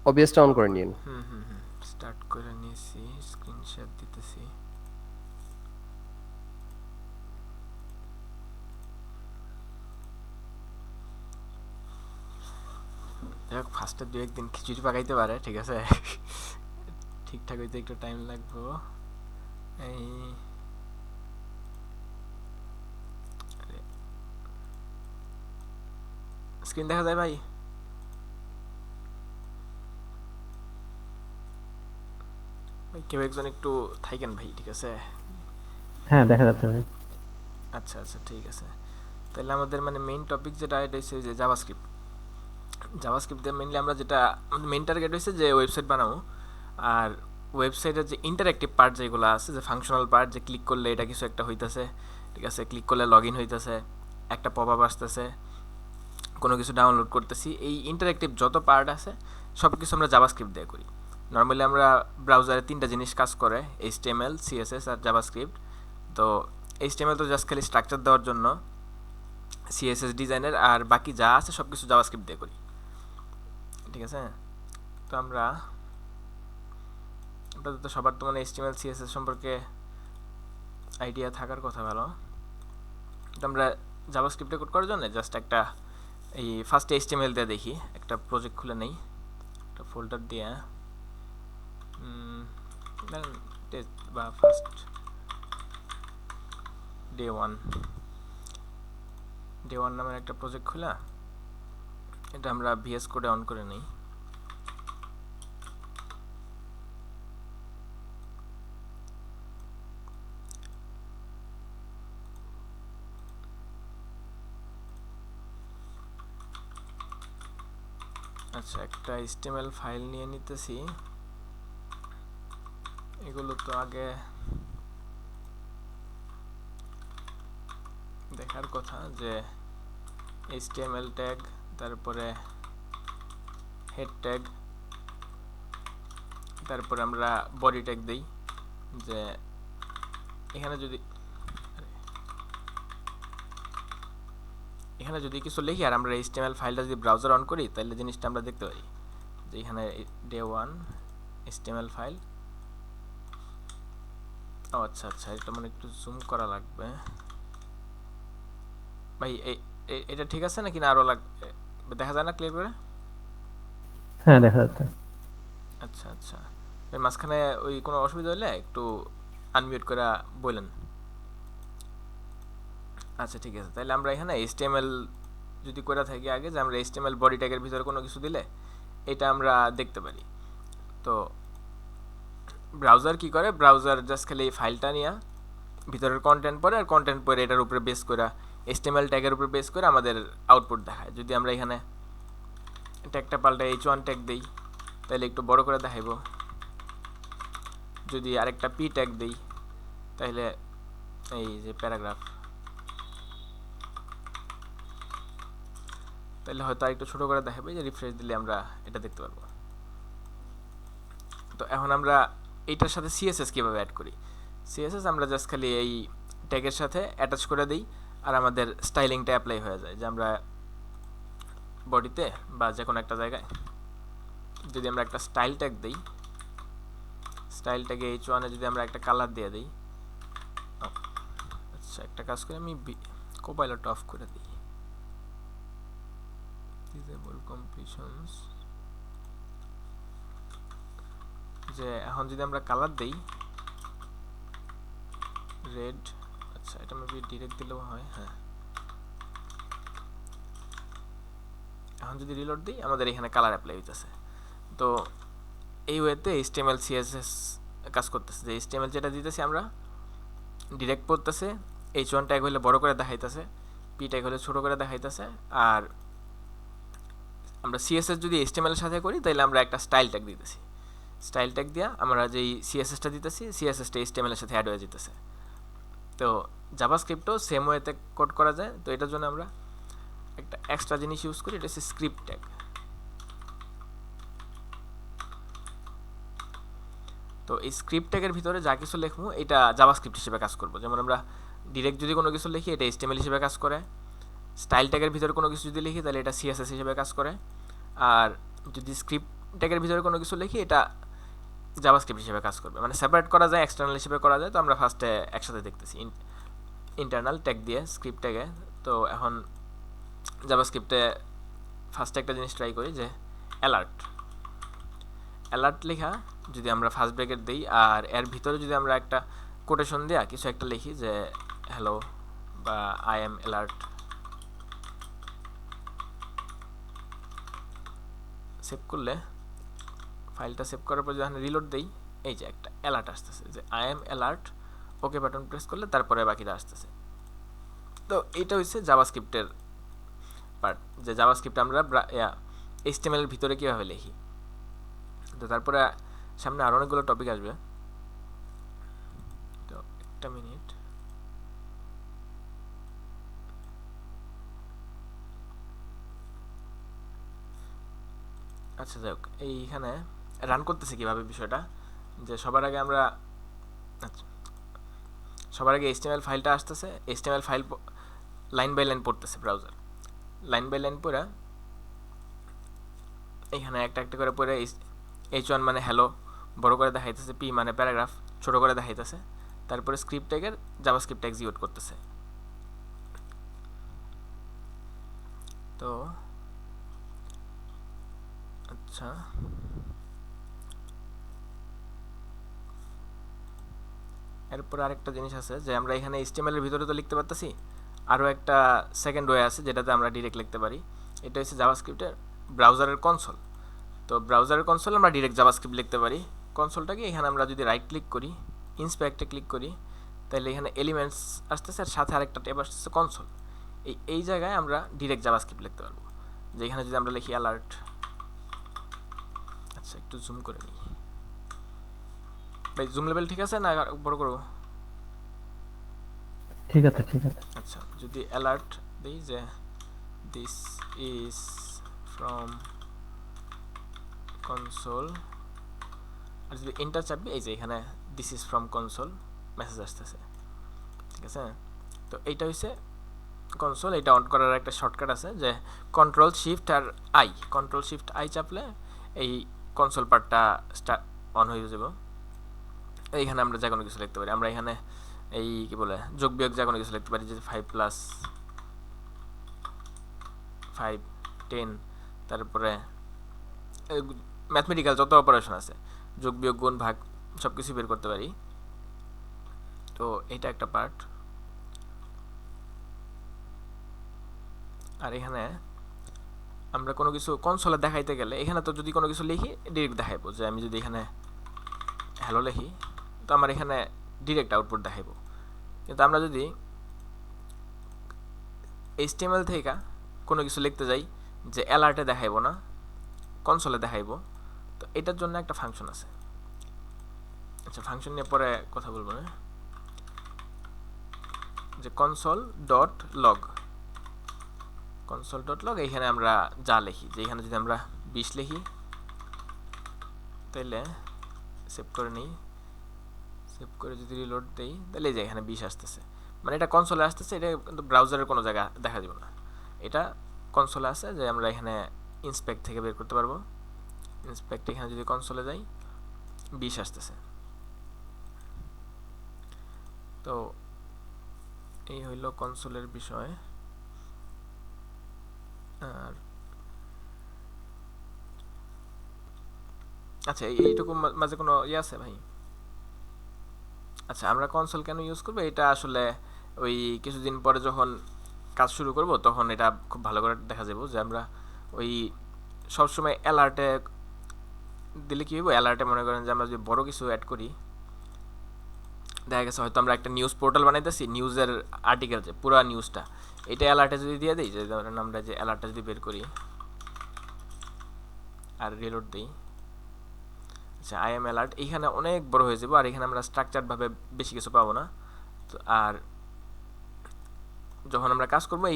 ওবিএসটা on করে নিন। Start করে নিয়েছি, স্ক্রিনশট দিতেছি। যাই হোক, ফার্স্টে দু একদিন খিচুড়ি পাকাইতে পারে, ঠিক আছে। ঠিকঠাক হইতে একটু টাইম লাগবে। এই স্ক্রিন দেখা যায় ভাই? ভাই কেউ একজন একটু থাকেন ভাই, ঠিক আছে। হ্যাঁ, দেখা যাচ্ছে ভাই। আচ্ছা আচ্ছা, ঠিক আছে। তাহলে আমাদের মানে মেইন টপিক যেটা, এটা হচ্ছে যে জাভাস্ক্রিপ্ট। জাভাস্ক্রিপ্ট দিয়ে মেইনলি আমরা যেটা, আমাদের মেইন টার্গেট হচ্ছে যে ওয়েবসাইট বানাবো। আর ওয়েবসাইটের যে ইন্টারঅ্যাক্টিভ পার্ট যেগুলো আছে, যে ফাংশনাল পার্ট, যে ক্লিক করলে এটা কিছু একটা হইতেছে, ঠিক আছে, ক্লিক করলে লগ ইন হইতেছে, একটা পপ আপ আসতেছে, কোনো কিছু ডাউনলোড করতেছি, এই ইন্টারঅ্যাক্টিভ যত পার্ট আছে সব কিছু আমরা জাভাস্ক্রিপ্ট দিয়ে করি। নর্মালি আমরা ব্রাউজারে তিনটা জিনিস কাজ করে, এইচটিএমএল, সিএসএস আর জাভাস্ক্রিপ্ট। তো এইচটিএমএল তো জাস্ট খালি স্ট্রাকচার দেওয়ার জন্য, সিএসএস ডিজাইনের, আর বাকি যা আছে সব কিছু জাভাস্ক্রিপ্ট দিয়ে করি, ঠিক আছে। তো আমরা আপনাদের তো সবার তো মানে এইচটিএমএল সিএসএস সম্পর্কে আইডিয়া থাকার কথা ভালো। তো আমরা জাভাস্ক্রিপ্টে কোড করার জন্য জাস্ট একটা এই ফার্স্ট এইচটিএমএল দিয়ে দেখি, একটা প্রজেক্ট খুলে নেই, একটা ফোল্ডার দিয়ে টেস্ট বা ফার্স্ট ডে ওয়ান নামের একটা প্রজেক্ট খোলা, এটা আমরা ভিএস কোডে অন করে নিই। আচ্ছা, একটা এইচটিএমএল ফাইল নিয়ে নিতেছি। এগুলো তো আগে দেখার কথা, যে এইচটিএমএল ট্যাগ, তারপরে হেড ট্যাগ, তারপরে আমরা বডি ট্যাগ দিই। যে এখানে যদি কিছু লিখি আর আমরা এইচটিএমএল ফাইলটা যদি ব্রাউজার অন করি, তাহলে জিনিসটা আমরা দেখতে পারি যে এখানে ডে1 এইচটিএমএল ফাইল। ও আচ্ছা আচ্ছা, এটা মানে একটু জুম করা লাগবে ভাই। এটা ঠিক আছে নাকি, না আরো দেখা যায় না ক্লিয়ার করে? হ্যাঁ, দেখা যাচ্ছে। আচ্ছা আচ্ছা, এর মাঝখানে ওই কোনো অসুবিধা হলে একটু আনমিউট করে বলেন। আচ্ছা ঠিক আছে, তাহলে আমরা এখানে এইচটিএমএল যদি করে থাকি আগে, যে আমরা এইচটিএমএল বডি ট্যাগের ভিতরে কোনো কিছু দিলে এটা আমরা দেখতে পারি। তো ব্রাউজার কি করে, ব্রাউজার জাস্ট খালি ফাইলটা নিয়ে ভিতরের কন্টেন্ট পড়ে, আর কন্টেন্ট পড়ে এটার উপরে বেস করে, এইচটিএমএল ট্যাগের উপরে বেস করে আমাদের আউটপুট দেখায়। যদি আমরা এখানে ট্যাগটা পাল্টা h1 ট্যাগ দিই, তাহলে একটু বড় করে দেখাইব। যদি আরেকটা পি ট্যাগ দিই, তাহলে এই যে প্যারাগ্রাফ, তাহলে হয়তো আরেকটু ছোটো করে দেখাবে। যে রিফ্রেশ দিলে আমরা এটা দেখতে পারবো। তো এখন আমরা এইটার সাথে সিএসএস কীভাবে অ্যাড করি। সিএসএস আমরা জাস্ট খালি এই ট্যাগের সাথে অ্যাটাচ করে দিই, আর আমাদের স্টাইলিংটা অ্যাপ্লাই হয়ে যায়। যে আমরা বডিতে বা যে কোনো একটা জায়গায় যদি আমরা একটা স্টাইল ট্যাগ দিই, স্টাইল ট্যাগে h1 যদি আমরা একটা কালার দিয়ে দিই। আচ্ছা, একটা কাজ করে আমি কোপাইলটটা অফ করে দিই, ডিসেবল কমপ্লিশনস। যে এখন যদি আমরা কালার দেই রেড, আচ্ছা এটা মেবি ডিরেক্ট দিলেও হয়। হ্যাঁ, এখন যদি রিলোড দিই, আমাদের এখানে কালার অ্যাপ্লাই হইতেছে। তো এই ওয়েতে এইচটিএমএল সিএসএস কাজ করতেছে। যে এইচটিএমএল যেটা দিতেছি আমরা ডিরেক্ট পড়তেছে, h1 ট্যাগ হলে বড় করে দেখাইতেছে, পি ট্যাগ হলে ছোট করে দেখাইতেছে। আর আমরা সিএসএস যদি এইচটিএমএল এর সাথে করি, তাহলে আমরা একটা স্টাইল ট্যাগ দিতেছি। স্টাইল ট্যাগ দিয়া আমরা যেই সিএসএসটা দিতেছি, সিএসএসটা এইচটিএমএল এর সাথে অ্যাড হয়ে যেতেছে। তো জাভাস্ক্রিপ্টও সেম ওয়েতে কোড করা যায়। তো এটার জন্য আমরা একটা এক্সট্রা জিনিস ইউজ করি, এটা হচ্ছে স্ক্রিপ্ট ট্যাগ। তো এই স্ক্রিপ্ট ট্যাগের ভিতরে যা কিছু লিখবো, এটা জাভাস্ক্রিপ্ট হিসেবে কাজ করবো। যেমন আমরা ডিরেক্ট যদি কোনো কিছু লিখি, এটা এইচটিএমএল হিসেবে কাজ করে। স্টাইল ট্যাগের ভিতরে কোনো কিছু যদি লিখি, তাহলে এটা সিএসএস হিসেবে কাজ করে। আর যদি স্ক্রিপ্ট ট্যাগের ভিতরে কোনো কিছু লিখি, এটা জাভাস্ক্রিপ্ট হিসেবে কাজ করবে, মানে সেপারেট করা যায়, এক্সটার্নাল হিসেবে করা যায়। তো আমরা ফার্স্টে একসাথে দেখতেছি ইন্টারনাল ট্যাগ দিয়ে স্ক্রিপ্ট ট্যাগে। তো এখন জাভাস্ক্রিপ্টে ফার্স্টে একটা জিনিস ট্রাই করি, যে অ্যালার্ট লেখা যদি আমরা ফার্স্ট ব্র্যাকেট দিই, আর এর ভিতরে যদি আমরা একটা কোটেশন দেওয়া কিছু একটা লিখি, যে হ্যালো বা আই এম অ্যালার্ট, সেভ করলে ফাইলটা সেভ করার পর যখন রিলোড দেই, এই যে একটা অ্যালার্ট আসতেছে যে I am alert, okay button press করলে তারপরে বাকিটা আসতেছে। তো এটা হচ্ছে জাভাস্ক্রিপ্টের পার্ট, যে জাভাস্ক্রিপ্ট আমরা HTML এর ভিতরে কীভাবে লিখি। তো তারপরে সামনে আরও অনেকগুলো টপিক আসবে। তো একটা মিনিট, আচ্ছা যাই হোক, এইখানে রান করতেছে কীভাবে বিষয়টা, যে সবার আগে আমরা, আচ্ছা সবার আগে HTML ফাইলটা আসতেছে, HTML file line by line পড়তেছে ব্রাউজার, লাইন বাই লাইন পড়ে এখানে একটা একটা করে পড়ে H1 মানে হ্যালো বড় করে দেখাইতেছে, P মানে প্যারাগ্রাফ ছোট করে দেখাইতেছে, তারপরে স্ক্রিপ্ট ট্যাগের জাভাস্ক্রিপ্ট এক্সিকিউট করতেছে। তো আচ্ছা, এরপর আরেকটা জিনিস আছে, যে আমরা এখানে HTML এর ভিতরে তো লিখতে পারতেছি, আরও একটা সেকেন্ড ওয়ে আছে যেটাতে আমরা ডিরেক্ট লিখতে পারি। এটা হচ্ছে জাভাস্ক্রিপ্টের ব্রাউজারের কনসোল। তো ব্রাউজারের কনসোল আমরা ডিরেক্ট জাভাস্ক্রিপ্ট লিখতে পারি। কনসোলটাকে এখানে আমরা যদি রাইট ক্লিক করি, ইন্সপেক্টে ক্লিক করি, তাহলে এখানে এলিমেন্টস আসতেছে, আর সাথে আরেকটা ট্যাব আসতেছে কনসোল। এই জায়গায় আমরা ডিরেক্ট জাভাস্ক্রিপ্ট লিখতে পারবো। যে এখানে যদি আমরা লিখি অ্যালার্ট, আচ্ছা একটু জুম করে নিই ভাই, জুম লেভেল ঠিক আছে না বড় করবো? ঠিক আছে, ঠিক আছে। আচ্ছা, যদি অ্যালার্ট দিই যে দিস ইজ ফ্রম কনসোল, আর যদি এন্টার চাপবি, এই যে এখানে this is from console message আসতেছে, ঠিক আছে। তো এইটা হচ্ছে কনসোল। এটা অন করার একটা শর্টকাট আছে, যে কন্ট্রোল শিফট আই চাপলে এই কনসোল পার্টটা অন হয়ে যাবে। এইখানে আমরা যে কোনো কিছু লিখতে পারি। আমরা এখানে এই কি বলে যোগ বিয়োগ যে কোনো কিছু লিখতে পারি, যে 5 + 5 10, তারপরে ম্যাথমেটিক্যাল যত অপারেশন আছে, যোগ বিয়োগ গুণ ভাগ সব কিছু বের করতে পারি। তো এটা একটা পার্ট। আর এখানে আমরা কোনো কিছু কনসোলে দেখাইতে গেলে, এখানে তো যদি কোনো কিছু লিখি ডিরেক্ট দেখাইবো, যে আমি যদি এখানে হ্যালো লিখি, তো আমার এখানে ডিরেক্ট আউটপুট দেখাইবো। কিন্তু আমরা যদি HTML থেকে কোনো কিছু লিখতে যাই, যে অ্যালার্টে দেখাইবো না, কনসোলে দেখাইবো, তো এটার জন্য একটা ফাংশন আছে। আচ্ছা, ফাংশন নিয়ে পরে কথা বলবো না। যে console.log এইখানে আমরা যা লিখি, যে এখানে যদি আমরা 20 লিখি, তাহলে সেভ করে নিই, সেভ করে যদি রিলোড দেই, তাহলে যে এখানে 20 আসতেছে, মানে এটা কনসোলে আসতেছে। এটা কিন্তু ব্রাউজারের কোনো জায়গা দেখা দিব না, এটা কনসোলে আছে, যে আমরা এখানে ইন্সপেক্ট থেকে বের করতে পারবো। ইন্সপেক্ট এখানে যদি কনসোলে যাই, 20 আসতেছে। তো এই হইল কনসোলের বিষয়। আর আচ্ছা, এইটুকু মাঝে কোনো ইয়ে আছে ভাই? আচ্ছা, আমরা কনসোল কেন ইউজ করবো, এটা আসলে ওই কিছুদিন পরে যখন কাজ শুরু করব, তখন এটা খুব ভালো করে দেখা যাবো, যে আমরা ওই সবসময় অ্যালার্টে দিলে কী হইব, অ্যালার্টে মনে করেন যে আমরা যদি বড় কিছু অ্যাড করি, দেখা গেছে হয়তো আমরা একটা নিউজ পোর্টাল বানাইতেছি, নিউজের আর্টিকেল, যে পুরো নিউজটা, এটা অ্যালার্টে যদি দিয়ে দিই, যে ধরেন আমরা যে অ্যালার্টটা যদি বের করি আর রিলোড দিই, আচ্ছা আই এম অ্যালার্ট, এইখানে অনেক বড় হয়ে যাবো, আর এখানে আমরা স্ট্রাকচারভাবে বেশি কিছু পাবো না। তো আর যখন আমরা কাজ করবো,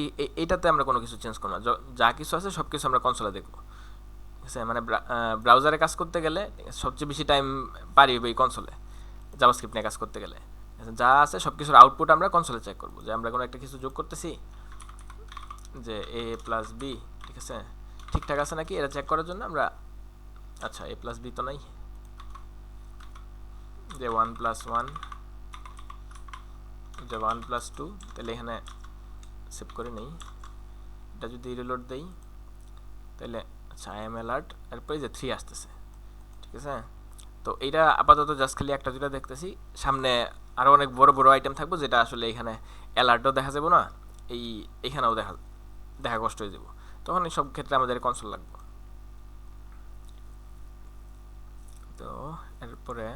এইটাতে আমরা কোনো কিছু চেঞ্জ করবো না, যা কিছু আছে সব কিছু আমরা কনসোলে দেখবো, ঠিক আছে। মানে ব্রাউজারে কাজ করতে গেলে সবচেয়ে বেশি টাইম পারি এই কনসোলে, জাভাস্ক্রিপ্ট নিয়ে কাজ করতে গেলে যা আছে সব কিছুর আউটপুট আমরা কনসোলে চেক করবো, যে আমরা কোনো একটা কিছু যোগ করতেছি, যে a + b, ঠিক আছে, ঠিকঠাক আছে নাকি, এটা চেক করার জন্য আমরা আচ্ছা a প্লাস b তো নাই, যে 1 প্লাস 1 যে 1 প্লাস 2, তাহলে এখানে সেভ করে নেই। এটা যদি রিলোড দেই তাহলে আচ্ছা আই এম অ্যালার্ট, এরপরে যে 3 আসতেছে, ঠিক আছে। তো এইটা আপাতত জাস্ট খালি একটা দুটা দেখতেছি, সামনে আরও অনেক বড় বড় আইটেম থাকবো যেটা আসলে এখানে অ্যালার্টও দেখা যাবো না, এইখানেও দেখা কষ্ট হয়ে যাব, তখন এই সব ক্ষেত্রে আমাদের কনসোল লাগবে। তো এরপরে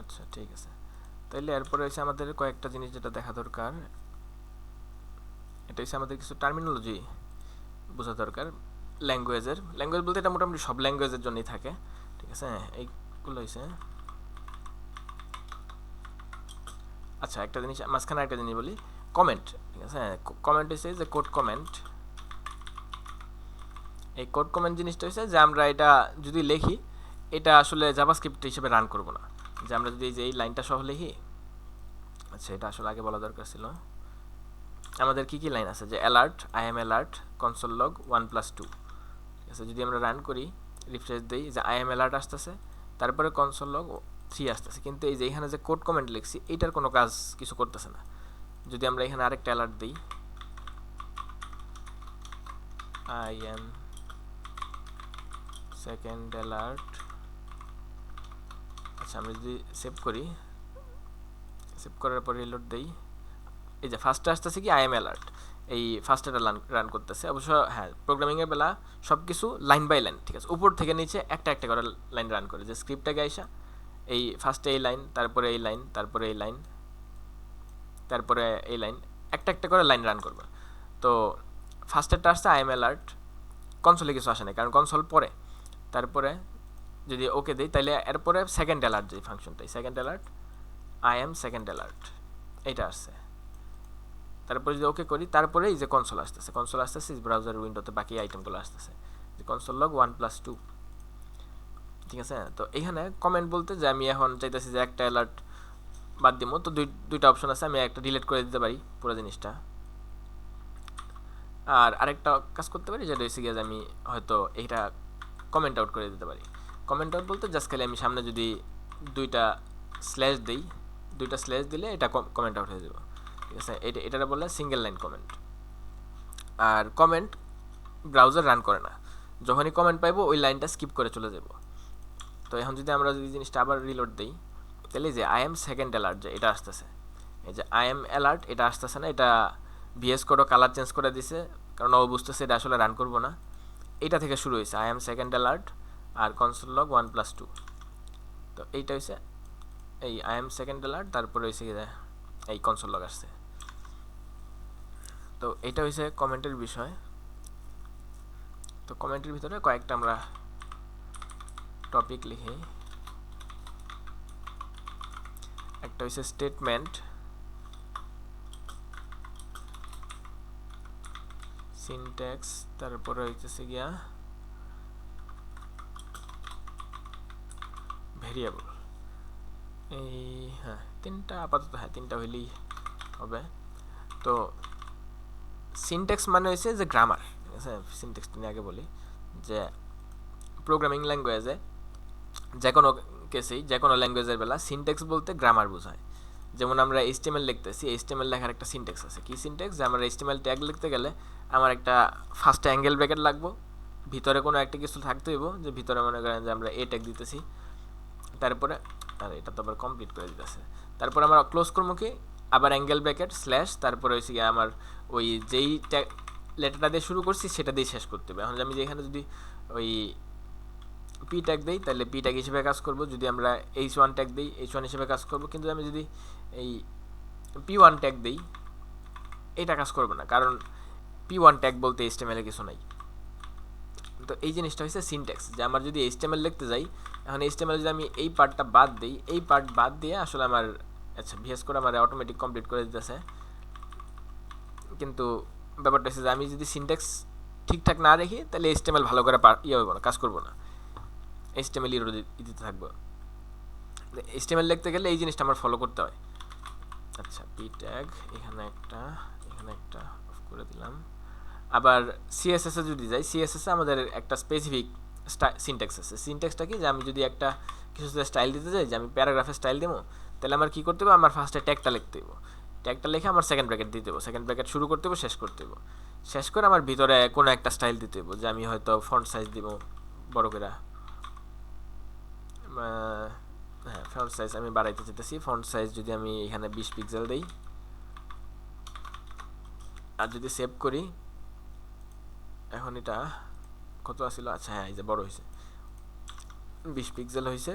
আচ্ছা ঠিক আছে, তাইলে এরপরে হচ্ছে আমাদের কয়েকটা জিনিস যেটা দেখা দরকার, এটা হচ্ছে আমাদের কিছু টার্মিনোলজি বোঝা দরকার ল্যাঙ্গুয়েজের। ল্যাঙ্গুয়েজ বলতে এটা মোটামুটি সব ল্যাঙ্গুয়েজের জন্যই থাকে, ঠিক আছে। এইগুলো হচ্ছে আচ্ছা একটা জিনিস মাঝখানে একটা জিনিস বলি, কমেন্ট, ঠিক আছে। কমেন্ট হচ্ছে যে কোড কমেন্ট, এই কোড কমেন্ট জিনিসটা হচ্ছে যে আমরা এটা যদি লিখি এটা আসলে জাভাস্ক্রিপ্ট হিসেবে রান করব না, যে আমরা যদি এই লাইনটা সহ লিখি, আচ্ছা এটা আসলে আগে বলা দরকার ছিল। আমাদের কি কি লাইন আছে, যে alert, I M alert, console log 1+2, ঠিক আছে। যদি আমরা রান করি রিফ্রেশ দিই, যে আই এম অ্যালার্ট আসতেছে, তারপরে কনসোল লগ 3 আসতেছে, কিন্তু এই যে এখানে যে কোড কমেন্ট লিখছি এইটার কোনো কাজ কিছু করতেছে না। যদি আমরা এখানে আরেকটা অ্যালার্ট দিই, আই এম সেকেন্ড অ্যালার্ট, আচ্ছা আমি যদি সেভ করি, সেভ করার পর রিলোড দেই, এই যে ফার্স্টে আসতেছে কি আই এম অ্যালার্ট, এই ফার্স্টটা রান করতেছে। অবশ্য হ্যাঁ প্রোগ্রামিংয়ের বেলা সব কিছু লাইন বাই লাইন, ঠিক আছে, উপর থেকে নিচে একটা একটা করে লাইন রান করে, যে স্ক্রিপ্টটাকে আইসা এই ফার্স্টে এই লাইন, তারপরে এই লাইন, তারপরে এই লাইন, তারপরে এই লাইন, একটা একটা করে লাইন রান করবে। তো ফার্স্টেরটা আসছে আই এম অ্যালার্ট, কনসোলে কিছু আসে না কারণ কনসোল পরে, তারপরে যদি ওকে দিই তাহলে এরপরে সেকেন্ড অ্যালার্ট যে ফাংশনটাই, second alert, I am second alert, এইটা আসছে। তারপরে যদি ওকে করি তারপরে এই যে কনসোল আসতেছে ব্রাউজার উইন্ডোতে বাকি আইটেমগুলো আসতেছে, যে কনসোল লগ 1+2, ঠিক আছে। তো এখানে কমেন্ট বলতে যে আমি এখন চাইতেছি যে একটা অ্যালার্ট বাদ দিব, তো দুইটা অপশন আছে, আমি একটা ডিলিট করে দিতে পারি পুরো জিনিসটা, আর আরেকটা কাজ করতে পারি যেটা হচ্ছে গিয়ে যে আমি হয়তো এইটা কমেন্ট আউট করে দিতে পারি। কমেন্ট আউট বলতে জাস্ট খালি আমি সামনে যদি দুইটা স্ল্যাশ দিই, দুইটা স্ল্যাশ দিলে এটা কমেন্ট আউট হয়ে যাবে, ঠিক আছে। এটা বললে সিঙ্গেল লাইন কমেন্ট। আর কমেন্ট ব্রাউজার রান করে না, যখনই কমেন্ট পাইবো ওই লাইনটা স্কিপ করে চলে যাব। তো এখন যদি আমরা যদি জিনিসটা আবার রিলোড দিই তাহলে যে আই এম সেকেন্ড অ্যালার্ট যে এটা আসতেছে, এই যে আই এম অ্যালার্ট এটা আসতেছে না, এটা ভিএস কোডও কালার চেঞ্জ করে দিছে কারণ ও বুঝতেছে এটা আসলে রান করবো না। এটা থেকে শুরু হয়েছে আই এম সেকেন্ড অ্যালার্ট আর কনসোল লগ 1+2, তো এইটা হয়েছে এই আই এম সেকেন্ড অ্যালার্ট, তারপরে হয়েছে এই কনসোল লগ আসছে। তো এইটা হয়েছে কমেন্টের বিষয়। তো কমেন্টের ভিতরে কয়েকটা আমরা টপিক লিখি, একটা হচ্ছে স্টেটমেন্ট, সিনট্যাক্স, তারপরে হইতেছে গিয়া ভেরিয়েবল, এই হ্যাঁ তিনটা আপাতত, হ্যাঁ তিনটা হইলেই হবে। তো সিনট্যাক্স মানে হয়েছে যে গ্রামার, ঠিক আছে। সিনট্যাক্সটা নিয়ে আগে বলি, যে প্রোগ্রামিং ল্যাঙ্গুয়েজে যে কোনো কেসেই যে কোনো ল্যাঙ্গুয়েজের বেলা সিনট্যাক্স বলতে গ্রামার বোঝায়। যেমন আমরা এইচটিএমএল লিখতেছি, এইচটিএমএল লেখার একটা সিনট্যাক্স আছে। কি সিনট্যাক্স, যে আমরা এইচটিএমএল ট্যাগ লিখতে গেলে আমার একটা ফার্স্ট অ্যাঙ্গেল ব্র্যাকেট লাগবো, ভিতরে কোনো একটা কিছু থাকতে হইব, যে ভিতরে মনে করেন যে আমরা এ ট্যাগ দিতেছি, তারপরে আর এটা তো আবার কমপ্লিট করে দিতেছে, তারপরে আমরা ক্লোজ করবো কি আবার অ্যাঙ্গেল ব্র্যাকেট স্ল্যাশ, তারপরে হচ্ছে গিয়ে আমার ওই যেই লেটারটা দিয়ে শুরু করছি সেটা দিয়ে শেষ করতে হবে। এখন আমি যেখানে যদি ওই পি ট্যাগ দিই তাহলে পি ট্যাগ হিসেবে কাজ করব, যদি আমরা H1 ট্যাগ দিই H1 হিসেবে কাজ করব, কিন্তু আমি যদি এই P1 ট্যাগ দিই এটা কাজ করবে না, কারণ P1 ট্যাগ বলতে HTML এ কিছু নাই। তো এই জিনিসটা হচ্ছে সিনট্যাক্স, যে আমার যদি HTML লিখতে যাই, এখন HTML যদি আমি এই পার্টটা বাদ দিই, এই পার্ট বাদ দিয়ে আসলে আমার আচ্ছা ভিএস কোড আমার অটোমেটিক কমপ্লিট করে দিতেছে, কিন্তু ব্যাপারটা হচ্ছে যে আমি যদি সিনট্যাক্স ঠিকঠাক না রেখি তাহলে HTML ভালো করে হইব না, কাজ করবো না, HTML এরর দিতে থাকবো। HTML লিখতে গেলে এই জিনিসটা আমার ফলো করতে হয়। আচ্ছা পি ট্যাগ এখানে একটা, এখানে একটা অফ করে দিলাম। আবার সিএসএস এ যদি যাই, সিএসএস এ আমাদের একটা স্পেসিফিক সিনট্যাক্স আছে। সিনট্যাক্সটা কি, যে আমি যদি একটা কিছু স্টাইল দিতে চাই, যে আমি প্যারাগ্রাফে স্টাইল দেবো, তাহলে আমার কী করতে হবে, আমার ফার্স্টে ট্যাগটা লিখতে হবে। ট্যাগটা লিখে আমার সেকেন্ড ব্র্যাকেট দিতে হবে, সেকেন্ড ব্র্যাকেট শুরু করতে হবে, শেষ করতে হবে। শেষ করে আমার ভিতরে কোনো একটা স্টাইল দিতে হবে, যে আমি হয়তো ফন্ট সাইজ দিব বড় করে। হ্যাঁ, ফন্ট সাইজ আমি বাড়াইতে চাইতেছি। ফন্ট সাইজ যদি আমি এখানে 20 পিক্সেল দিই, আর যদি সেভ করি, এখন এটা কত আসছিল, আচ্ছা হ্যাঁ, এই যে বড় হয়েছে, 20 পিক্সেল হয়েছে।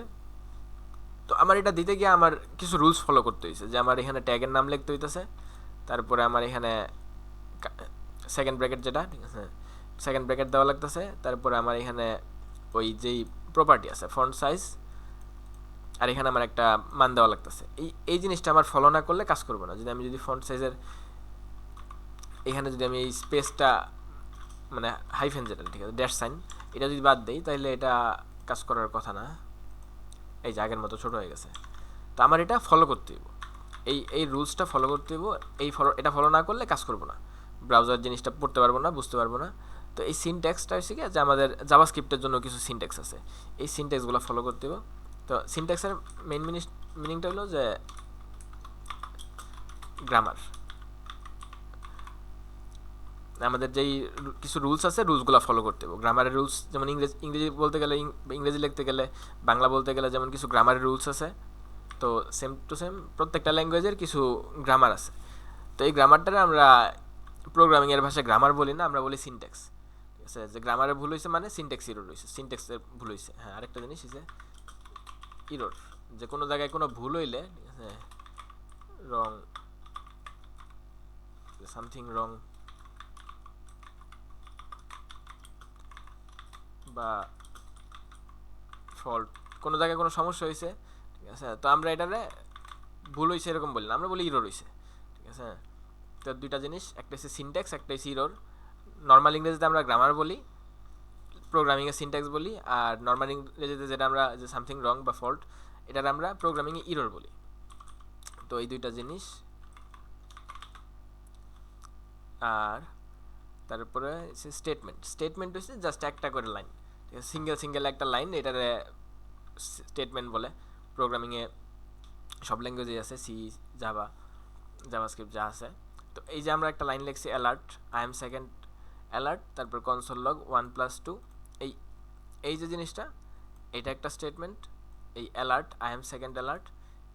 তো আমার এটা দিতে গিয়ে আমার কিছু রুলস ফলো করতে হয়েছে, যে আমার এখানে ট্যাগের নাম লিখতে হইতেছে, তারপরে আমার এখানে সেকেন্ড ব্র্যাকেট যেটা, ঠিক আছে, সেকেন্ড ব্র্যাকেট দেওয়া লাগতেছে, তারপরে আমার এখানে ওই যেই প্রপার্টি আছে ফন্ট সাইজ, আর এখানে আমার একটা মান দেওয়া লাগতেছে। এই জিনিসটা আমার ফলো না করলে কাজ করবো না। যদি ফন্ট সাইজের এখানে যদি আমি এই স্পেসটা, মানে হাইফেন যেটা, ঠিক আছে, ড্যাশ সাইন, এটা যদি বাদ দেই, তাহলে এটা কাজ করার কথা না। এই যে আগের মতো ছোট হয়ে গেছে। তো আমার এটা ফলো করতে হইব, এই রুলসটা ফলো করতে হইব। এটা ফলো না করলে কাজ করবো না, ব্রাউজার জিনিসটা পড়তে পারবো না, বুঝতে পারবো না। তো এই সিনট্যাক্সটা হচ্ছে কি, যে আমাদের জাভাস্ক্রিপ্টের জন্য কিছু সিনট্যাক্স আছে, এই সিনট্যাক্সগুলো ফলো করতে হইব। তো সিনট্যাক্সের মেইন মিনিংটা হলো যে গ্রামার। আমাদের যেই কিছু রুলস আছে, রুলসগুলো ফলো করতে হবে। গ্রামারের রুলস, যেমন ইংরেজি বলতে গেলে, ইংরেজি লিখতে গেলে, বাংলা বলতে গেলে যেমন কিছু গ্রামারের রুলস আছে, তো সেম টু সেম প্রত্যেকটা ল্যাঙ্গুয়েজের কিছু গ্রামার আছে। তো এই গ্রামারটারে আমরা প্রোগ্রামিংয়ের ভাষায় গ্রামার বলি না, আমরা বলি সিনট্যাক্স। ঠিক আছে, যে গ্রামারে ভুল হয়েছে মানে সিনট্যাক্স ইরোর হয়েছে, সিনট্যাক্সের ভুল হয়েছে। হ্যাঁ, আরেকটা জিনিস হয়েছে ইরোর, যে কোনো জায়গায় কোনো ভুল হইলে, ঠিক আছে, রং, সামথিং রং, বা ফল্ট, কোনো জায়গায় কোনো সমস্যা হয়েছে, ঠিক আছে, তো আমরা এটারে ভুল হয়েছে এরকম বলি না, আমরা বলি ইরোর হয়েছে। ঠিক আছে, তো দুইটা জিনিস, একটা হচ্ছে সিনট্যাক্স, একটা হচ্ছে ইরোর। নর্মাল ইংরেজিতে আমরা গ্রামার বলি, প্রোগ্রামিংয়ে সিনট্যাক্স বলি, আর নর্মাল ইংরেজিতে যেটা আমরা, যে সামথিং রং বা ফল্ট, এটার আমরা প্রোগ্রামিংয়ে ইরোর বলি। তো এই দুইটা জিনিস। আর তারপরে স্টেটমেন্ট হচ্ছে জাস্ট একটা করে লাইন, ঠিক আছে, সিঙ্গেল একটা লাইন, এটারে স্টেটমেন্ট বলে। প্রোগ্রামিংয়ে সব ল্যাঙ্গুয়েজে আছে, সি, জাভাস্ক্রিপ্ট যা আছে। তো এই যে আমরা একটা লাইন লিখছি, alert, I am second alert, তারপর কনসোল লগ 1+2, এই এই যে জিনিসটা, এটা একটা স্টেটমেন্ট। এই alert, I am second alert,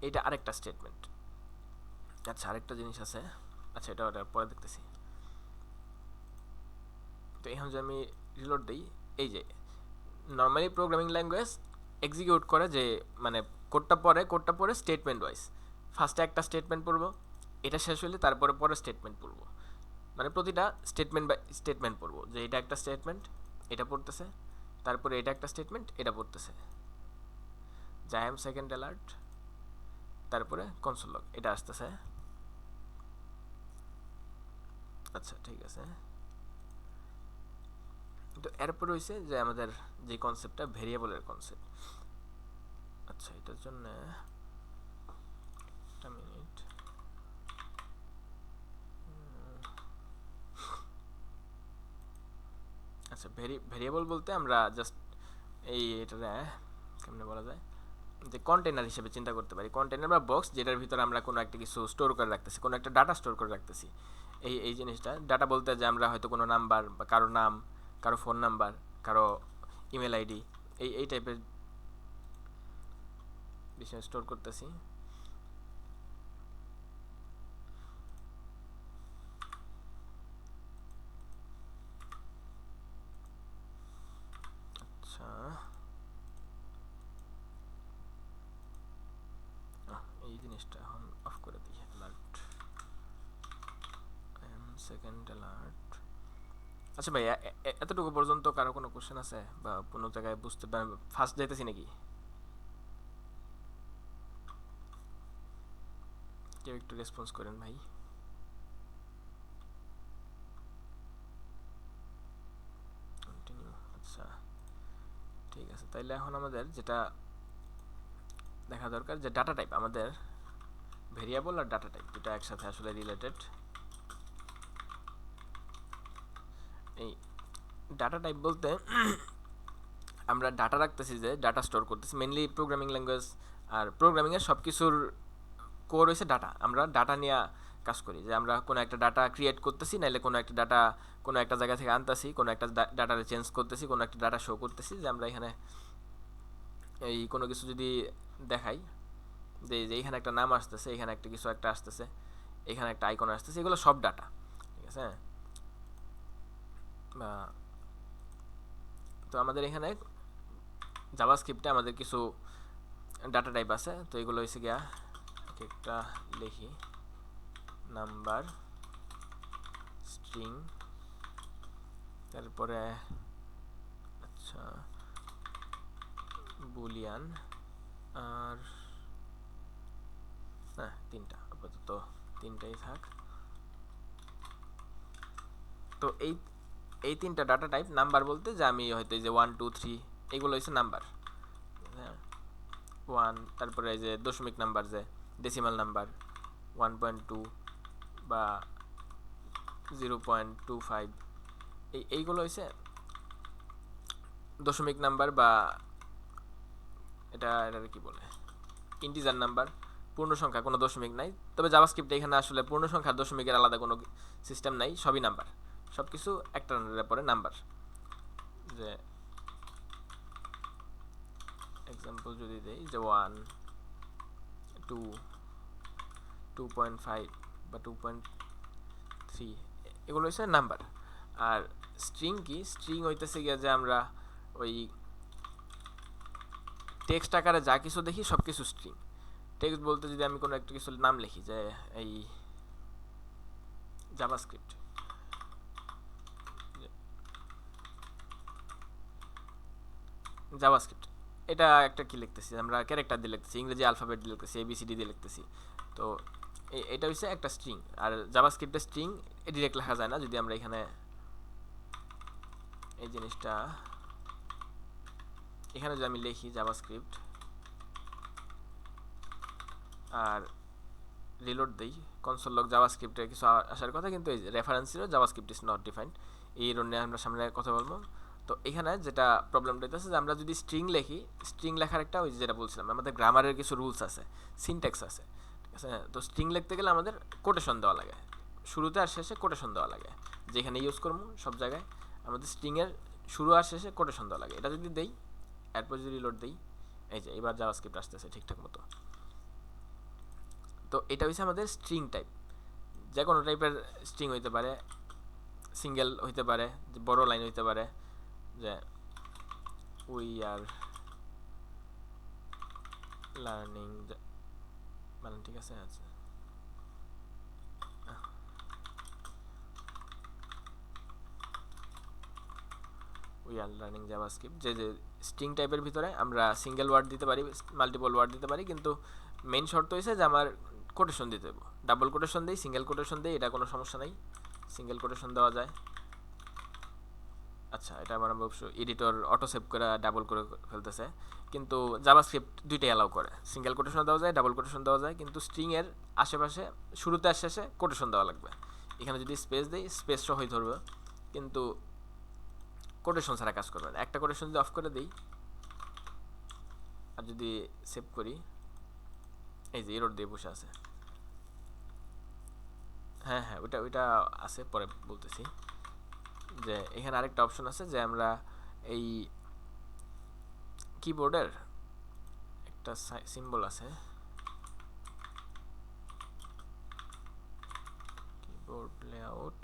এইটা আরেকটা স্টেটমেন্ট। আচ্ছা, আরেকটা জিনিস আছে, আচ্ছা এটা পরে দেখতেছি। তো এখন যে আমি রিলোড দিই, এই যে নর্মালি প্রোগ্রামিং ল্যাঙ্গুয়েজ এক্সিকিউট করে, যে মানে কোডটা পরে স্টেটমেন্ট ওয়াইজ, ফার্স্টে একটা স্টেটমেন্ট পড়বো, এটা শেষ হলে তারপরে পরে স্টেটমেন্ট পড়বো, মানে প্রতিটা স্টেটমেন্ট বাই স্টেটমেন্ট পড়বো, যে এটা একটা স্টেটমেন্ট, এটা পড়তেছে, তারপরে এটা একটা স্টেটমেন্ট, এটা পড়তেছে, যে আই এম সেকেন্ড অ্যালার্ট, তারপরে কনসোল লগ, এটা আসতেছে। আচ্ছা ঠিক আছে। তো এরপর হয়েছে যে আমাদের যে কনসেপ্টটা, ভেরিয়েবলের কনসেপ্ট। আচ্ছা, এটার জন্য একটা মিনিট। আচ্ছা, ভেরিয়েবল বলতে আমরা জাস্ট এটা কেমনে বলা যায়, যে কন্টেনার হিসেবে চিন্তা করতে পারি। কন্টেনার বা বক্স, যেটার ভিতরে আমরা কোনো একটা কিছু স্টোর করে রাখতেছি, কোনো একটা ডাটা স্টোর করে রাখতেছি। এই জিনিসটা ডাটা বলতে, যে আমরা হয়তো কোনো নাম্বার, বা কারো নাম, কারো ফোন নাম্বার, কারো ইমেল আইডি, এই টাইপের বিষয় স্টোর করতেছি। আচ্ছা, এই জিনিসটা এখন অফ করে দিই, অ্যালার্ট, সেকেন্ড অ্যালার্ট। আচ্ছা ভাই, এতটুকু পর্যন্ত কারো কোনো কোশ্চেন আছে, বা কোনো জায়গায় বুঝতে ফার্স্ট যাইতেছি নাকি? কেউ একটু রেসপন্স করেন ভাই। কন্টিনিউ, আচ্ছা ঠিক আছে। তাইলে এখন আমাদের যেটা দেখা দরকার, যে ডাটা টাইপ, আমাদের ভেরিয়েবল আর ডাটা টাইপ দুটো একসাথে আসলে রিলেটেড। এই ডাটা টাইপ বলতে আমরা ডাটা রাখতেছি, যে ডাটা স্টোর করতেছি মেনলি প্রোগ্রামিং ল্যাঙ্গুয়েজ, আর প্রোগ্রামিংয়ের সব কিছুর কোর হয়েছে ডাটা। আমরা ডাটা নিয়ে কাজ করি, যে আমরা কোনো একটা ডাটা ক্রিয়েট করতেছি, নাহলে কোনো একটা ডাটা কোনো একটা জায়গা থেকে আনতেছি, কোনো একটা ডাটারে চেঞ্জ করতেছি, কোনো একটা ডাটা শো করতেছি। যে আমরা এখানে এই কোনো কিছু যদি দেখাই, যে এইখানে একটা নাম আসতেছে, এখানে একটা কিছু একটা আসতেছে, এখানে একটা আইকন আসতেছে, এগুলো সব ডাটা, ঠিক আছে। বা তো আমাদের এখানে জাভাস্ক্রিপ্টে আমাদের কিছু ডাটা টাইপ আছে। তো এগুলো হচ্ছে গিয়া একটা লিখি, নাম্বার, স্ট্রিং, তারপরে আচ্ছা বুলিয়ান, আর হ্যাঁ তিনটা, আপাতত তিনটাই থাক। তো এই তিনটা ডাটা টাইপ। নাম্বার বলতে যে আমি হয়তো এই যে 1 2 3 এগুলো হচ্ছে নাম্বার, হ্যাঁ 1, তারপরে এই যে দশমিক নাম্বার, যে ডেসিমাল নাম্বার 1.2 বা 0.25, এইগুলো হচ্ছে দশমিক নাম্বার, বা এটা কি বলে, ইন্টিজার নাম্বার, পূর্ণ সংখ্যা, কোনো দশমিক নাই। তবে জাভাস্ক্রিপ্টে এখানে আসলে পূর্ণ সংখ্যার দশমিকের আলাদা কোনো সিস্টেম নাই, সবই নাম্বার, সব কিছু একটা পরে নাম্বার। যে এক্সাম্পল যদি দেই, যে 1 2 2.5 বা 2.3, এগুলো হচ্ছে নাম্বার। আর স্ট্রিং কি, স্ট্রিং হইতেছে গিয়া যে আমরা ওই টেক্সট আকারে যা কিছু দেখি সব কিছু স্ট্রিং। টেক্সট বলতে যদি আমি কোনো একটা কিছু নাম লিখি, যে এই জাভাস্ক্রিপ্ট, জাভাস্ক্রিপ্ট এটা একটা কি লিখতেছি, আমরা ক্যারেক্টার দিয়ে লিখতেছি, ইংরেজি অ্যালফাবেট দিয়ে লিখতেছি, এবিসিডি দিয়ে লিখতেছি। তো এটা হচ্ছে একটা স্ট্রিং। আর জাভাস্ক্রিপ্টের স্ট্রিং ডিরেক্ট লেখা যায় না। যদি আমরা এখানে এই জিনিসটা এখানে যদি আমি লিখি জাভাস্ক্রিপ্ট আর রিলোড দেই, কনসোল লগ জাভাস্ক্রিপ্টের কিছু আসার কথা, কিন্তু এই রেফারেন্স ছিল জাভাস্ক্রিপ্ট ইজ নট ডিফাইন্ড। এই নিয়ে আমরা সামনে কথা বলবো। তো এখানে যেটা প্রবলেমটা হচ্ছে, যে আমরা যদি স্ট্রিং লিখি, স্ট্রিং লেখার একটা ওই যেটা বলছিলাম, আমাদের গ্রামারের কিছু রুলস আছে, সিনট্যাক্স আছে, ঠিক আছে। তো স্ট্রিং লিখতে গেলে আমাদের কোটেশন দেওয়া লাগে, শুরুতে আর শেষে কোটেশন দেওয়া লাগে। যেখানে ইউজ করবো সব জায়গায় আমাদের স্ট্রিংয়ের শুরু আর শেষে কোটেশন দেওয়া লাগে। এটা যদি দেই, এরপর যদি রিলোড দেই, এই যে এবার জাভাস্ক্রিপ্ট আসতেছে ঠিকঠাক মতো। তো এটা হচ্ছে আমাদের স্ট্রিং টাইপ। যে কোনো টাইপের স্ট্রিং হইতে পারে, সিঙ্গেল হইতে পারে, যে বড় লাইন হইতে পারে, যে উই আর লার্নিং, মানে ঠিক আছে। আচ্ছা উই আর লার্নিং জাভাস্ক্রিপ্ট, যে স্ট্রিং টাইপের ভিতরে আমরা সিঙ্গেল ওয়ার্ড দিতে পারি, মাল্টিপল ওয়ার্ড দিতে পারি, কিন্তু মেইন শর্ত হয়েছে যে আমার কোটেশন দিতে হবে। ডাবল কোটেশন দিই, সিঙ্গেল কোটেশন দিই, এটা কোনো সমস্যা নেই, সিঙ্গেল কোটেশন দেওয়া যায়। আচ্ছা এটা আমার অবশ্য এডিটর অটো সেভ করে ডাবল করে ফেলতেছে, কিন্তু জাভাস্ক্রিপ্ট দুইটাই অ্যালাউ করে, সিঙ্গেল কোটেশন দেওয়া যায়, ডাবল কোটেশন দেওয়া যায়, কিন্তু স্ট্রিংয়ের আশেপাশে শুরুতে আর শেষে কোটেশন দেওয়া লাগবে। এখানে যদি স্পেস দিই, স্পেস সহই ধরবে, কিন্তু কোটেশন ছাড়া কাজ করবে না। একটা কোটেশন যদি অফ করে দিই আর যদি সেভ করি, এই যে এরর দিয়ে বসে আছে। হ্যাঁ হ্যাঁ ওইটা ওইটা আছে, পরে বলতেছি। যে এখানে আরেকটা অপশন আছে, যে আমরা এই কিবোর্ডের একটা সিম্বল আছে, কিবোর্ড লেআউট,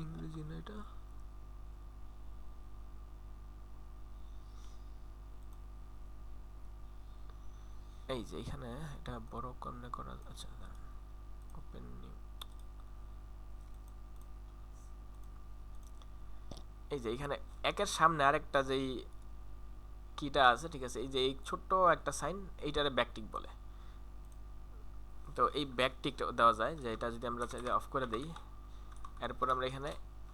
ইংরেজি না এটা, এই যে এখানে এটা বড় কেমনে করা। আচ্ছা ওপেন নিউ, এই যে এখানে একের সামনে আরেকটা যেই কিটা আছে, ঠিক আছে, এই যে এই ছোট্ট একটা সাইন, এইটারে ব্যাকটিক বলে। তো এই ব্যাকটিক দেওয়া যায়, যে এটা যদি আমরা চাইলে অফ করে দেই, এরপর আমরা এখানে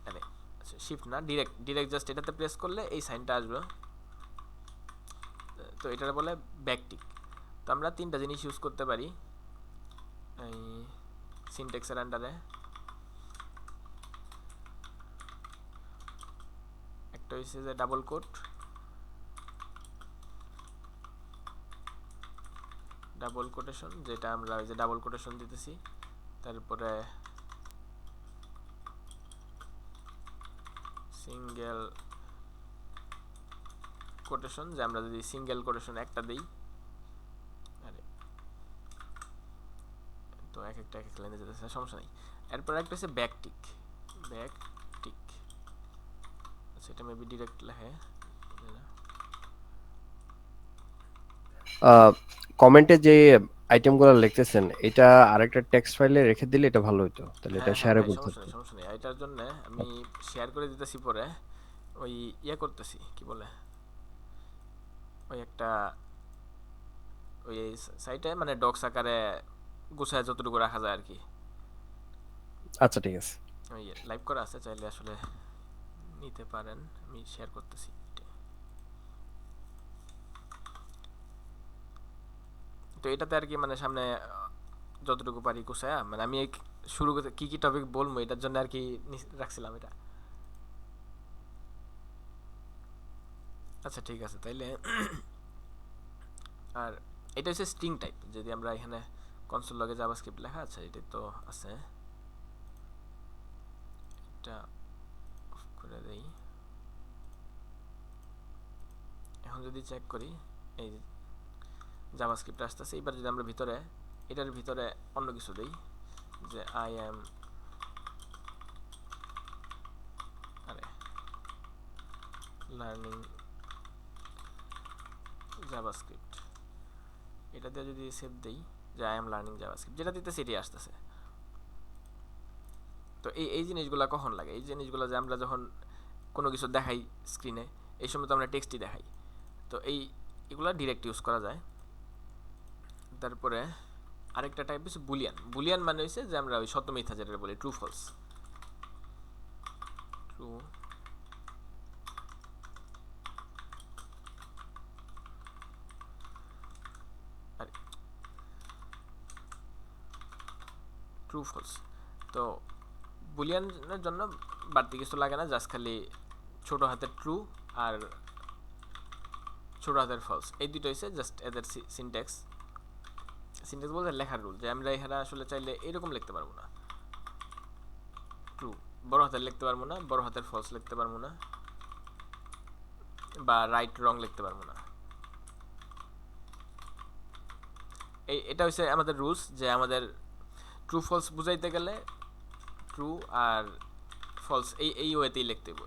আরে আচ্ছা শিফট না, ডিরেক্ট জাস্ট এটাতে প্রেস করলে এই সাইনটা আসবে। তো এটারে বলে ব্যাকটিক। তো আমরা তিনটা জিনিস ইউজ করতে পারি এই সিনট্যাক্সের আন্ডারে। হচ্ছে যে ডাবল কোট, ডাবল কোটেশন, যেটা আমরা ওই যে ডাবল কোটেশন দিতেছি, তারপরে সিঙ্গেল কোটেশন, যে আমরা যদি সিঙ্গেল কোটেশন একটা দেই, আরে তো এক একটা এক এক লাইনে যেতেছে, সমস্যা নেই। এরপর একটা হচ্ছে ব্যাকটিক, ব্যাকটিক, আচ্ছা এটা মেবি ডিরেক্ট লেখে। কমেন্টে যে আইটেমগুলো লিখতেছেন এটা আরেকটা টেক্সট ফাইলে রেখে দিলে এটা ভালো হতো, তাহলে এটা হ্যাঁ হ্যাঁ শেয়ারে ভাই, বলতে সমস্যা পারতো। নেই সমস্যা নেই, এটার জন্য আমি শেয়ার করে দিতেছি পরে। ওই ইয়ে করতেছি, কি বলে, ওই একটা ওই সাইটে মানে ডক্স আকারে গুছায় যতটুকু রাখা যায় আর কি, আচ্ছা ঠিক আছে। ওই লাইভ করা আছে, চাইলে আসলে নিতে পারেন, আমি শেয়ার করতেছি। তো এটাতে আর কি মানে সামনে যতটুকু পারি গুছায়া, মানে আমি শুরু করতে কি কি টপিক বলবো এটার জন্য আর কি রাখছিলাম এটা। আচ্ছা ঠিক আছে তাইলে। আর এটা হচ্ছে স্ট্রিং টাইপ, যদি আমরা এখানে কনসোল লগে জাভাস্ক্রিপ্ট লেখা আছে, এটা তো আছে, এটা অফ করে দেই। এখন যদি চেক করি, এই জাভাস্ক্রিপ্ট আসতেছে। এবার যদি আমরা ভিতরে এটার ভিতরে অন্য কিছু দেই, যে আই এম, আরে লার্নিং জাভাস্ক্রিপ্ট, এটা দিয়ে যদি সেভ দেই যে আই এম লার্নিং জাভাস্ক্রিপ্ট, যেটা দিতে সেটি আসতেছে। তো এই জিনিসগুলো কখন লাগে, এই জিনিসগুলো যে আমরা যখন কোনো কিছু দেখাই স্ক্রিনে, এই সময় তো আমরা টেক্সটই দেখাই, তো এগুলো ডিরেক্ট ইউজ করা যায়। তারপরে আরেকটা টাইপ হচ্ছে বুলিয়ান। বুলিয়ান মানে হচ্ছে যে আমরা ওই সত্য মিথ্যা যেটা বলি, ট্রু ফলস, ট্রু আর ট্রু ফলস। তো বুলিয়ানের জন্য বাড়তি কিছু লাগে না, জাস্ট খালি ছোট হাতের ট্রু আর ছোট হাতের ফলস, এই দুটো হচ্ছে জাস্ট এদের সিনট্যাক্স। সিনট্যাক্স বলতে লেখার রুল, যে আমরা এখানে আসলে চাইলে এরকম লিখতে পারবো না, ট্রু বড় হাতের লিখতে পারবো না, বড় হাতের ফলস লিখতে পারবো না, বা রাইট রং লিখতে পারবো না। এটা হচ্ছে আমাদের রুলস, যে আমাদের ট্রু ফলস বুঝাইতে গেলে ট্রু আর ফলস এই ওয়েতেই লিখতে হবে।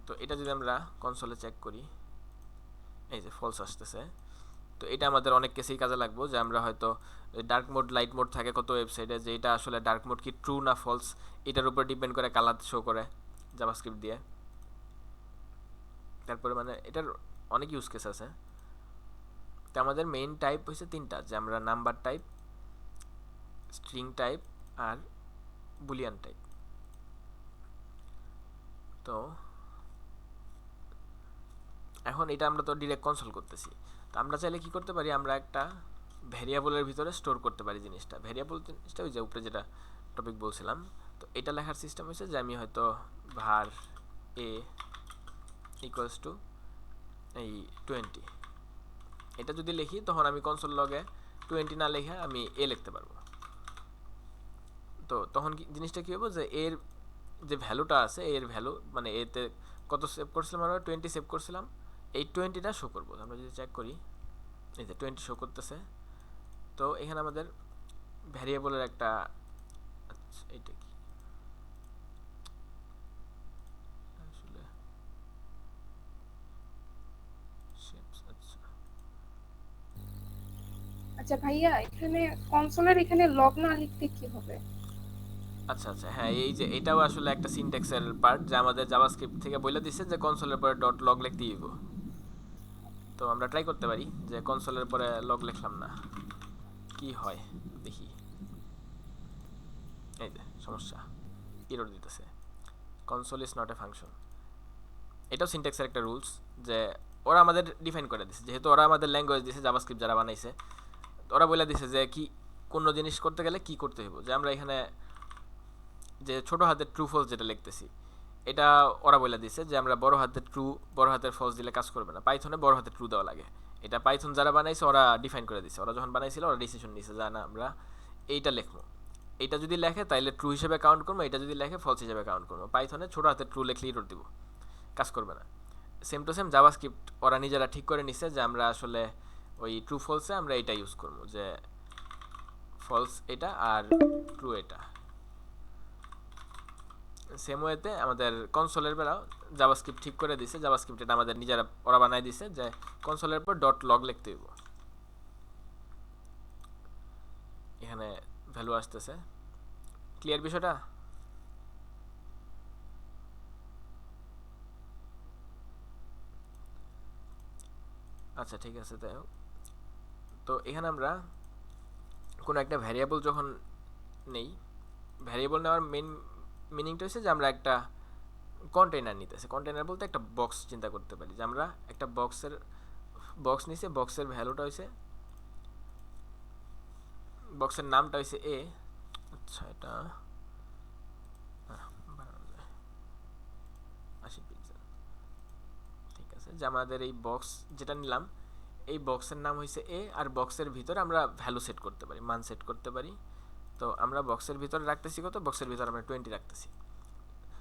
তো এটা যদি আমরা কনসোলে চেক করি, এই যে ফলস আসতেছে, তো এটা আমাদের অনেক কেসেই কাজে লাগবে, যে আমরা হয়তো ডার্ক মোড লাইট মোড থাকে কত ওয়েবসাইটে, যে এটা আসলে ডার্ক মোড কি ট্রু না ফলস এটার উপর ডিপেন্ড করে কালার শো করে জাভাস্ক্রিপ্ট দিয়ে। তারপরে মানে এটার অনেক ইউজ কেস আছে। তো আমাদের মেইন টাইপ হচ্ছে তিনটা, যে আমরা নাম্বার টাইপ, স্ট্রিং টাইপ আর বুলিয়ান টাইপ। তো এখন এটা আমরা তো ডিরেক্ট কনসোল করতেছি, তো আমরা চাইলে কি করতে পারি, আমরা একটা ভ্যারিয়েবলের ভিতরে স্টোর করতে পারি জিনিসটা। ভ্যারিয়েবল জিনিসটা ওই যে উপরে যেটা টপিক বলছিলাম, তো এটা লেখার সিস্টেম হচ্ছে যে আমি হয়তো var a ইকুয়ালস টু এই 20, এটা যদি লিখি তখন আমি কনসোল লগে 20 না লিখে আমি a লিখতে পারবো। তো তখন কি জিনিসটা কি হবে, যে এর যে ভ্যালুটা আছে, এর ভ্যালু মানে এতে কত সেভ করছিলাম আমরা, 20 সেভ করছিলাম, এই 20টা শো করবো। আমরা যদি চেক করি, এই যে 20 শো করতেছে। তো এখানে আমাদের ভ্যারিয়েবলের একটা, আচ্ছা এইটা কি আসলে shapes, আচ্ছা আচ্ছা ভাইয়া, এখানে কনসোলের এখানে লগ না লিখতে কি হবে? আচ্ছা আচ্ছা হ্যাঁ, এই যে এটাও আসলে একটা সিনট্যাক্সের পার্ট, যে আমাদের জাভাস্ক্রিপ্ট থেকে বলে দিচ্ছে যে কনসোলের পরে ডট লগ লিখতে দিব। তো আমরা ট্রাই করতে পারি যে কনসোলের পরে লগ লিখলাম না, কি হয় দেখি। এই যে সমস্যা, এরর দিতেছে, console is not a function. এটাও সিনট্যাক্সের একটা রুলস, যে ওরা আমাদের ডিফাইন করে দিছে, যেহেতু ওরা আমাদের ল্যাঙ্গুয়েজ দিছে, জাভাস্ক্রিপ্ট যারা বানাইছে ওরা বলে দিছে যে কি কোনো জিনিস করতে গেলে কি করতে হইব। যে আমরা এখানে যে ছোট হাতের ট্রু ফলস যেটা লিখতেছি, এটা ওরা বলে দিছে যে আমরা বড় হাতের ট্রু বড় হাতের ফলস দিলে কাজ করবে না, পাইথনে বড় হাতের ট্রু দেওয়া লাগে। এটা পাইথন যারা বানাইছে ওরা ডিফাইন করে দিছে, ওরা যখন বানাইছিল ওরা ডিসিশন নিছে যে না আমরা এইটা লিখবো, এইটা যদি লেখে তাইলে ট্রু হিসেবে কাউন্ট করবো, এটা যদি লেখে ফলস হিসেবে কাউন্ট করবো। পাইথনে ছোট হাতের ট্রু লিখলে এরর দিব, কাজ করবে না। সেম টু সেম জাভাস্ক্রিপ্ট ওরা নিজেরা ঠিক করে নিছে যে আমরা আসলে ওই ট্রু ফলসে আমরা এটা ইউজ করবো, যে ফলস এটা আর ট্রু এটা। সেম ওয়েতে আমাদের কনসোলের বেলাও জাভাস্ক্রিপ্ট ঠিক করে দিছে, জাভাস্ক্রিপ্ট এটা আমাদের নিজেরা ওরা বানাই দিছে যে কনসোলের পর ডট লগ লিখতে হইব, এখানে ভ্যালু আসতেছে। ক্লিয়ার বিষয়টা? আচ্ছা ঠিক আছে। তাই হোক, তো এখানে আমরা কোনো একটা ভ্যারিয়েবল যখন নেই, ভ্যারিয়েবল নেওয়ার মেইন মিনিংটা হচ্ছে যে আমরা একটা কন্টেনার নিতেছি। কন্টেনার বলতে একটা বক্স চিন্তা করতে পারি, যে আমরা একটা বক্স নিছে, বক্সের ভ্যালুটা হয়েছে, বক্সের নামটা হয়েছে এ। আচ্ছা এটা বানানো যায় 80 পিক্সেল, ঠিক আছে। যে আমাদের এই বক্স যেটা নিলাম এই বক্সের নাম হয়েছে এ, আর বক্সের ভিতরে আমরা ভ্যালু সেট করতে পারি, মান সেট করতে পারি। তো আমরা বক্সের ভিতরে রাখতেছি কত, বক্সের ভিতরে আমরা 20 রাখতেছি।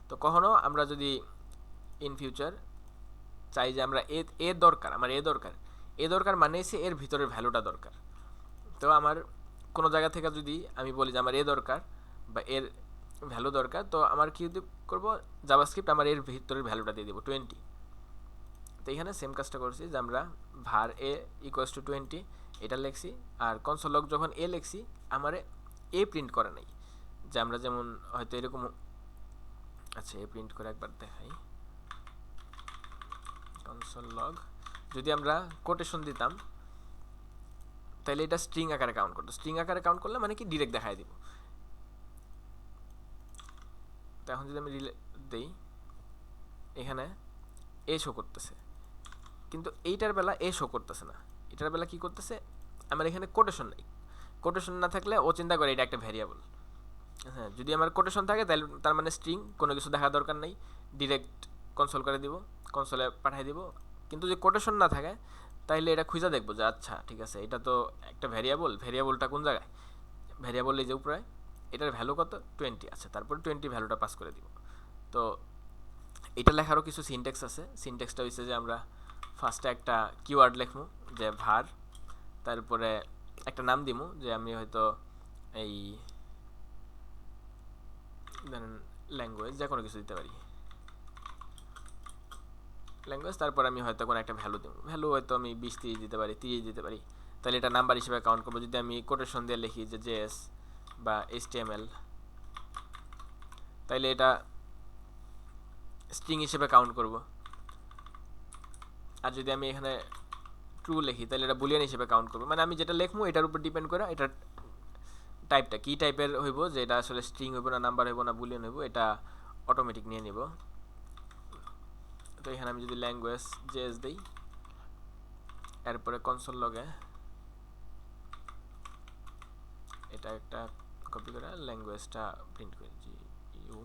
তো কখনো আমরা যদি ইন ফিউচার চাই যে আমরা এ দরকার, আমার এ দরকার মানে হচ্ছে এর ভিতরের ভ্যালুটা দরকার। তো আমার কোনো জায়গা থেকে যদি আমি বলি যে আমার এ দরকার বা এর ভ্যালু দরকার, তো আমার কি করব, জাভাস্ক্রিপ্ট আমার এর ভিতরের ভ্যালুটা দিয়ে দেবো 20। তো এখানে সেম কাজটা করছি যে আমরা var a ইকুয়ালস টু 20 এটা লিখছি, আর কনসোল লগ যখন এ লিখছি আমারে এ প্রিন্ট করে নাই, যে আমরা যেমন হয়তো এরকম। আচ্ছা এ প্রিন্ট করে একবার দেখাই, কনসোল লগ যদি আমরা কোটেশন দিতাম তাহলে এটা স্ট্রিং আকারে কাউন্ট করতো। স্ট্রিং আকারে কাউন্ট করলে মানে কি ডিরেক্ট দেখাই দিব। তো এখন যদি আমি দেই, এখানে এ শো করতেছে, কিন্তু এইটার বেলা এ শো করতেছে না। এটার বেলা কি করতেছে, আমার এখানে কোটেশন নেই। কোটেশন না থাকলে ও চিন্তা করে এটা একটা ভ্যারিয়েবল। হ্যাঁ, যদি আমার কোটেশন থাকে তাহলে তার মানে স্ট্রিং, কোনো কিছু দেখার দরকার নেই, ডিরেক্ট কনসোল করে দিব, কনসোলে পাঠিয়ে দিব। কিন্তু যদি কোটেশন না থাকে তাইলে এটা খুঁজে দেখবো যে আচ্ছা ঠিক আছে এটা তো একটা ভ্যারিয়েবল, ভ্যারিয়েবলটা কোন জায়গায়, ভ্যারিয়েবল এই যে উপরে, এটার ভ্যালু কত 20। আচ্ছা তারপর 20 ভ্যালুটা পাস করে দিব। তো এটা লেখারও কিছু সিনট্যাক্স আছে। সিনট্যাক্সটা হচ্ছে যে আমরা ফার্স্টে একটা কিওয়ার্ড লিখবো যে var, তারপরে একটা নাম দিমু, যে আমি হয়তো এই ধরেন ল্যাঙ্গুয়েজ, যে কোনো কিছু দিতে পারি ল্যাঙ্গুয়েজ, তারপর আমি হয়তো কোনো একটা ভ্যালু দেবো, ভ্যালু হয়তো আমি 20-30 দিতে পারি, 30 দিতে পারি, তাহলে এটা নাম্বার হিসেবে কাউন্ট করবো। যদি আমি কোটেশন দিয়ে লিখি যে জেএস বা HTML, তাইলে এটা স্ট্রিং হিসেবে কাউন্ট করব। আর যদি আমি এখানে ট্রু লিখি তাহলে এটা বুলিয়ান হিসেবে কাউন্ট করবো। মানে আমি যেটা লিখবো এটার উপর ডিপেন্ড করে এটার টাইপটা কী টাইপের হইব, যে এটা আসলে স্ট্রিং হইব না নাম্বার হইব না বুলিয়ান হইব, এটা অটোমেটিক নিয়ে নিব। তো এখানে আমি যদি ল্যাঙ্গুয়েজ জেএস দিই, এরপরে কনসোল লগে এটা একটা কপি করে ল্যাঙ্গুয়েজটা প্রিন্ট করি, ইউ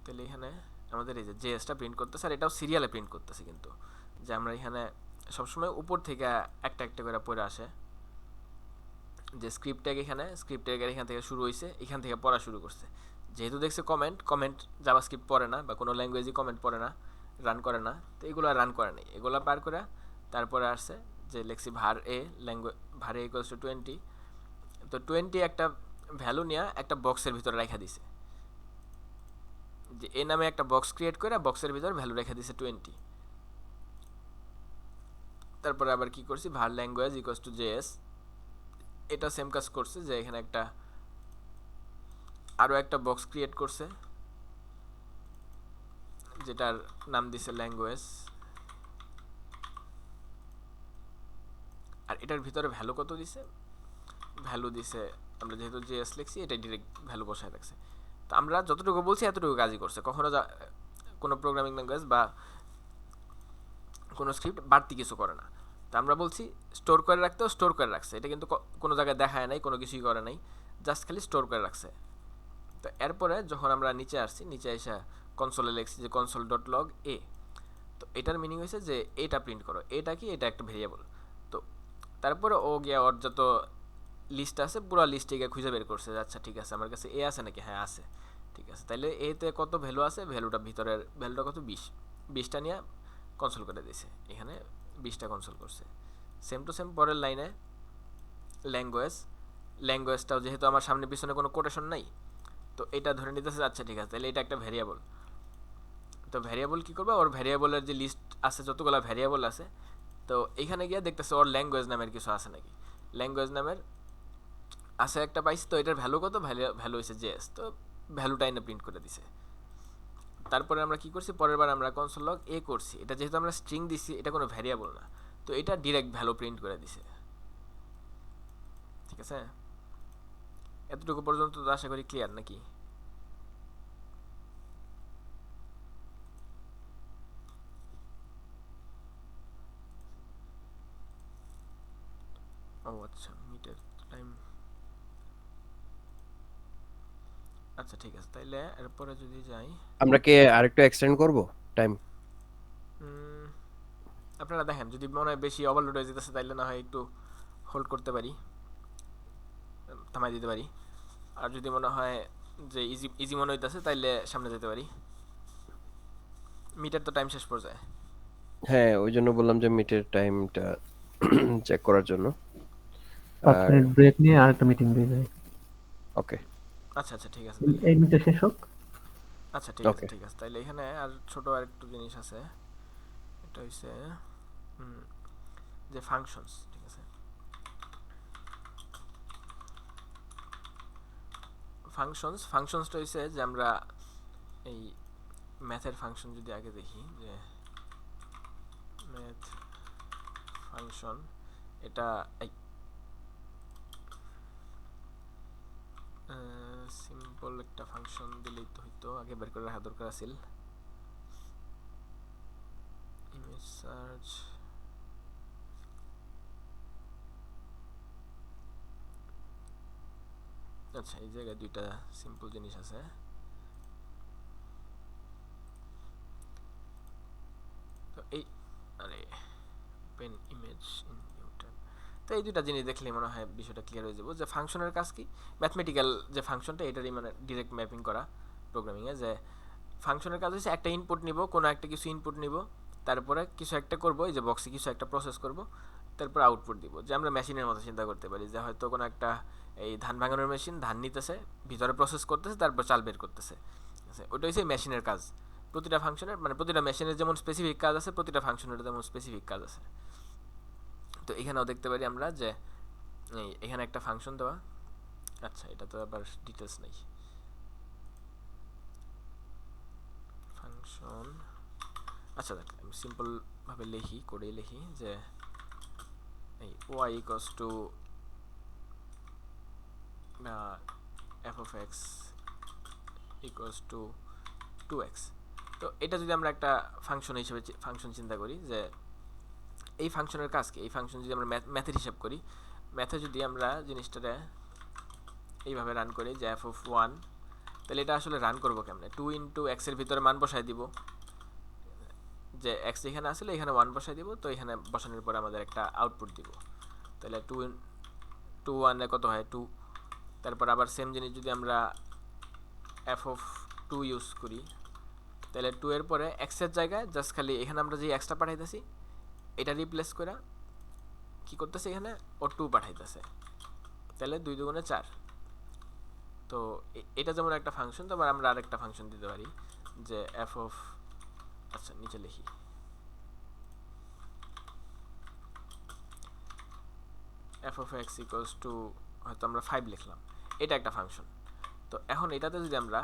তাহলে এখানে আমাদের এই যে জেএসটা প্রিন্ট করতেছে, আর এটাও সিরিয়ালে প্রিন্ট করতেছে। কিন্তু যে আমরা এখানে সবসময় উপর থেকে একটা একটা করে পড়ে আসে, যে স্ক্রিপ্ট ট্যাগ এখান থেকে শুরু হয়েছে, এখান থেকে পড়া শুরু করছে। যেহেতু দেখছে কমেন্ট জাভাস্ক্রিপ্ট পড়ে না বা কোনো ল্যাঙ্গুয়েজই কমেন্ট পড়ে না, রান করে না, তো এগুলো রান করে নেই, এগুলো পার করে তারপরে আসছে যে লেখছি var a ইকুয়ালস টু 20। তো 20 একটা ভ্যালু নিয়ে একটা বক্সের ভিতরে রেখা দিছে, যে এ নামে একটা বক্স ক্রিয়েট করে বক্সের ভিতর ভ্যালু রেখে দিছে 20। তারপরে আবার কি করছি, var language equals to JS, এটা সেম কাজ করছে, যে এখানে একটা আরও একটা বক্স ক্রিয়েট করছে যেটার নাম দিছে ল্যাঙ্গুয়েজ, আর এটার ভিতরে ভ্যালু কত দিছে, ভ্যালু দিছে আমরা যেহেতু জেএস লিখছি এটা ডিরেক্ট ভ্যালু বসায় রাখছে। তো আমরা যতটুকু বলছি এতটুকু কাজই করছে। কখনো কোনো প্রোগ্রামিং ল্যাঙ্গুয়েজ বা কোনো স্ক্রিপ্ট বাড়তি কিছু করে না। তো আমরা বলছি স্টোর করে রাখতেও স্টোর করে রাখছে, এটা কিন্তু কোনো জায়গায় দেখায় নাই, কোনো কিছুই করে নাই। জাস্ট খালি স্টোর করে রাখছে। তো এরপরে যখন আমরা নিচে আসছি, নিচে এসে কনসোলে লিখছি যে কনসোল ডট লগ এ, তো এটার মিনিং হয়েছে যে এটা প্রিন্ট করো। এটা কি? এটা একটা ভেরিয়েবল। তো তারপরে ও গিয়া ওর যত লিস্ট আছে পুরো লিস্টে গিয়ে খুঁজে বের করছে যে আচ্ছা ঠিক আছে আমার কাছে এ আছে নাকি, হ্যাঁ আছে, ঠিক আছে তাইলে এতে কত ভ্যালু আছে, ভ্যালুটা ভিতরের ভ্যালুটা কত 20টা নিয়ে কনসোল করে দিয়েছে, এখানে 20টা কনসোল করছে। সেম টু সেম পরের লাইনে ল্যাঙ্গুয়েজটাও যেহেতু আমার সামনে পিছনে কোনো কোটেশন নাই, তো এটা ধরে নিতেছে আচ্ছা ঠিক আছে তাহলে এটা একটা ভ্যারিয়েবল। তো ভ্যারিয়েবল কী করবে, ওর ভ্যারিয়েবলের যে লিস্ট আছে যতগুলো ভ্যারিয়েবল আছে, তো এইখানে গিয়ে দেখতেছে ওর ল্যাঙ্গুয়েজ নামের কিছু আছে নাকি। ল্যাঙ্গুয়েজ নামের আছে একটা পাইছি, তো এটার ভ্যালু কত, ভ্যালু হয়েছে জেএস, তো ভ্যালুটা এনে প্রিন্ট করে দিছে। তারপরে আমরা কি করছি, পরের বার আমরা কনসোল লগ এ করছি, এটা যেহেতু আমরা স্ট্রিং দিছি এটা কোনো ভ্যারিয়েবল না, তো এটা ডিরেক্ট ভ্যালু প্রিন্ট করে দিছে। ঠিক আছে, এতটুকু পর্যন্ত তো আশা করি ক্লিয়ার নাকি? ও আচ্ছা, মিটের টাইম, আচ্ছা ঠিক আছে তাইলে এরপরে যদি যাই, আমরা কি আরেকটু এক্সটেন্ড করব টাইম? আপনারা দেখেন যদি মনে হয় বেশি ওভারলোড হয়ে যেতেছে তাইলে না হয় একটু হোল্ড করতে পারি, থামাই দিতে পারি। আর যদি মনে হয় যে ইজি ইজি মনে হইতেছে তাইলে সামনে যেতে পারি। মিটার তো টাইম শেষ পর্যায়ে। হ্যাঁ, ওই জন্য বললাম যে মিটের টাইমটা চেক করার জন্য। 5 মিনিট ব্রেক নিয়ে আরেকটা মিটিং দিয়ে যাই। ওকে আচ্ছা আচ্ছা ঠিক আছে তাইলে। এই মিনিটটা শেষ হোক। আচ্ছা ঠিক আছে ওকে ঠিক আছে তাইলে এখানে আর ছোট আর একটু জিনিস আছে, এটা হইছে যে ফাংশনস। ঠিক আছে, ফাংশনসটা হইছে যে আমরা এই ম্যাথের ফাংশন যদি আগে দেখি, যে ম্যাথ ফাংশন, এটা এই সিম্পল একটা ফাংশন দিলেই তো হইতো, আগে বের করে রাখা দরকার আছিল। ইমেজ সার্চ, আচ্ছা এই জায়গায় দুইটা সিম্পল জিনিস আছে। তো এই আরে পেন ইমেজ ইন নিউটন, তো এই দুইটা জিনিস দেখলে মনে হয় বিষয়টা ক্লিয়ার হয়ে যাবো যে ফাংশনের কাজ কি। ম্যাথমেটিক্যাল যে ফাংশনটা এটারই মানে ডিরেক্ট ম্যাপিং করা প্রোগ্রামিংয়ে, যে ফাংশনের কাজ হচ্ছে একটা ইনপুট নিব, কোনো একটা কিছু ইনপুট নিব, তারপরে কিছু একটা করব, এই যে বক্সে কিছু একটা প্রসেস করব, তারপর আউটপুট দিব। যে আমরা মেশিনের মতো চিন্তা করতে পারি যে হয়তো কোনো একটা এই ধান ভাঙানোর মেশিন ধান নিতেছে, ভিতরে প্রসেস করতেছে, তারপর চাল বের করতেছে। ওটা হচ্ছে মেশিনের কাজ। প্রতিটা ফাংশনের মানে প্রতিটা মেশিনের যেমন স্পেসিফিক কাজ আছে, প্রতিটা ফাংশনের যেমন স্পেসিফিক কাজ আছে। তো এখানেও দেখতে পারি আমরা যে এখানে একটা ফাংশন দেওয়া, আচ্ছা এটা তো আবার ডিটেলস নেই। ফাংশন, আচ্ছা দেখ আমি সিম্পলভাবে লিখি, কোডে লিখি যে এই y equals to f of x equals to 2x। তো এটা যদি আমরা একটা ফাংশন হিসেবে ফাংশন চিন্তা করি, যে এই ফাংশনের কাজ কি, এই ফাংশন যদি আমরা ম্যাথের হিসাব করি, ম্যাথে যদি আমরা জিনিসটাতে এইভাবে রান করি যে f of 1, তাহলে এটা আসলে রান করবো কেমনে, 2 ইন্টু এক্সের ভিতরে মান বসাই দিব, যে এক্স এখানে আসলে এখানে 1 বসাই দিব, তো এখানে বসানোর পরে আমাদের একটা আউটপুট দিব। তাহলে 2 1 কত হয় 2। তারপর আবার সেম জিনিস যদি আমরা f of 2 ইউজ করি, তাহলে 2 এর পরে এক্স এর জায়গায় জাস্ট খালি এখানে আমরা যে এক্সটা পাঠাইতেছি এটা রিপ্লেস করে কি করতেছে, এখানে ও 2 পাঠাইতেছে, তাহলে 2 2 4। তো এটা যেমন একটা ফাংশন, তো আবার আমরা আরেকটা ফাংশন দিতে পারি যে f of, আচ্ছা নিচে লিখি f of x equals to, হয়তো আমরা 5 লিখলাম, এটা একটা ফাংশন। তো এখন এটাতে যদি আমরা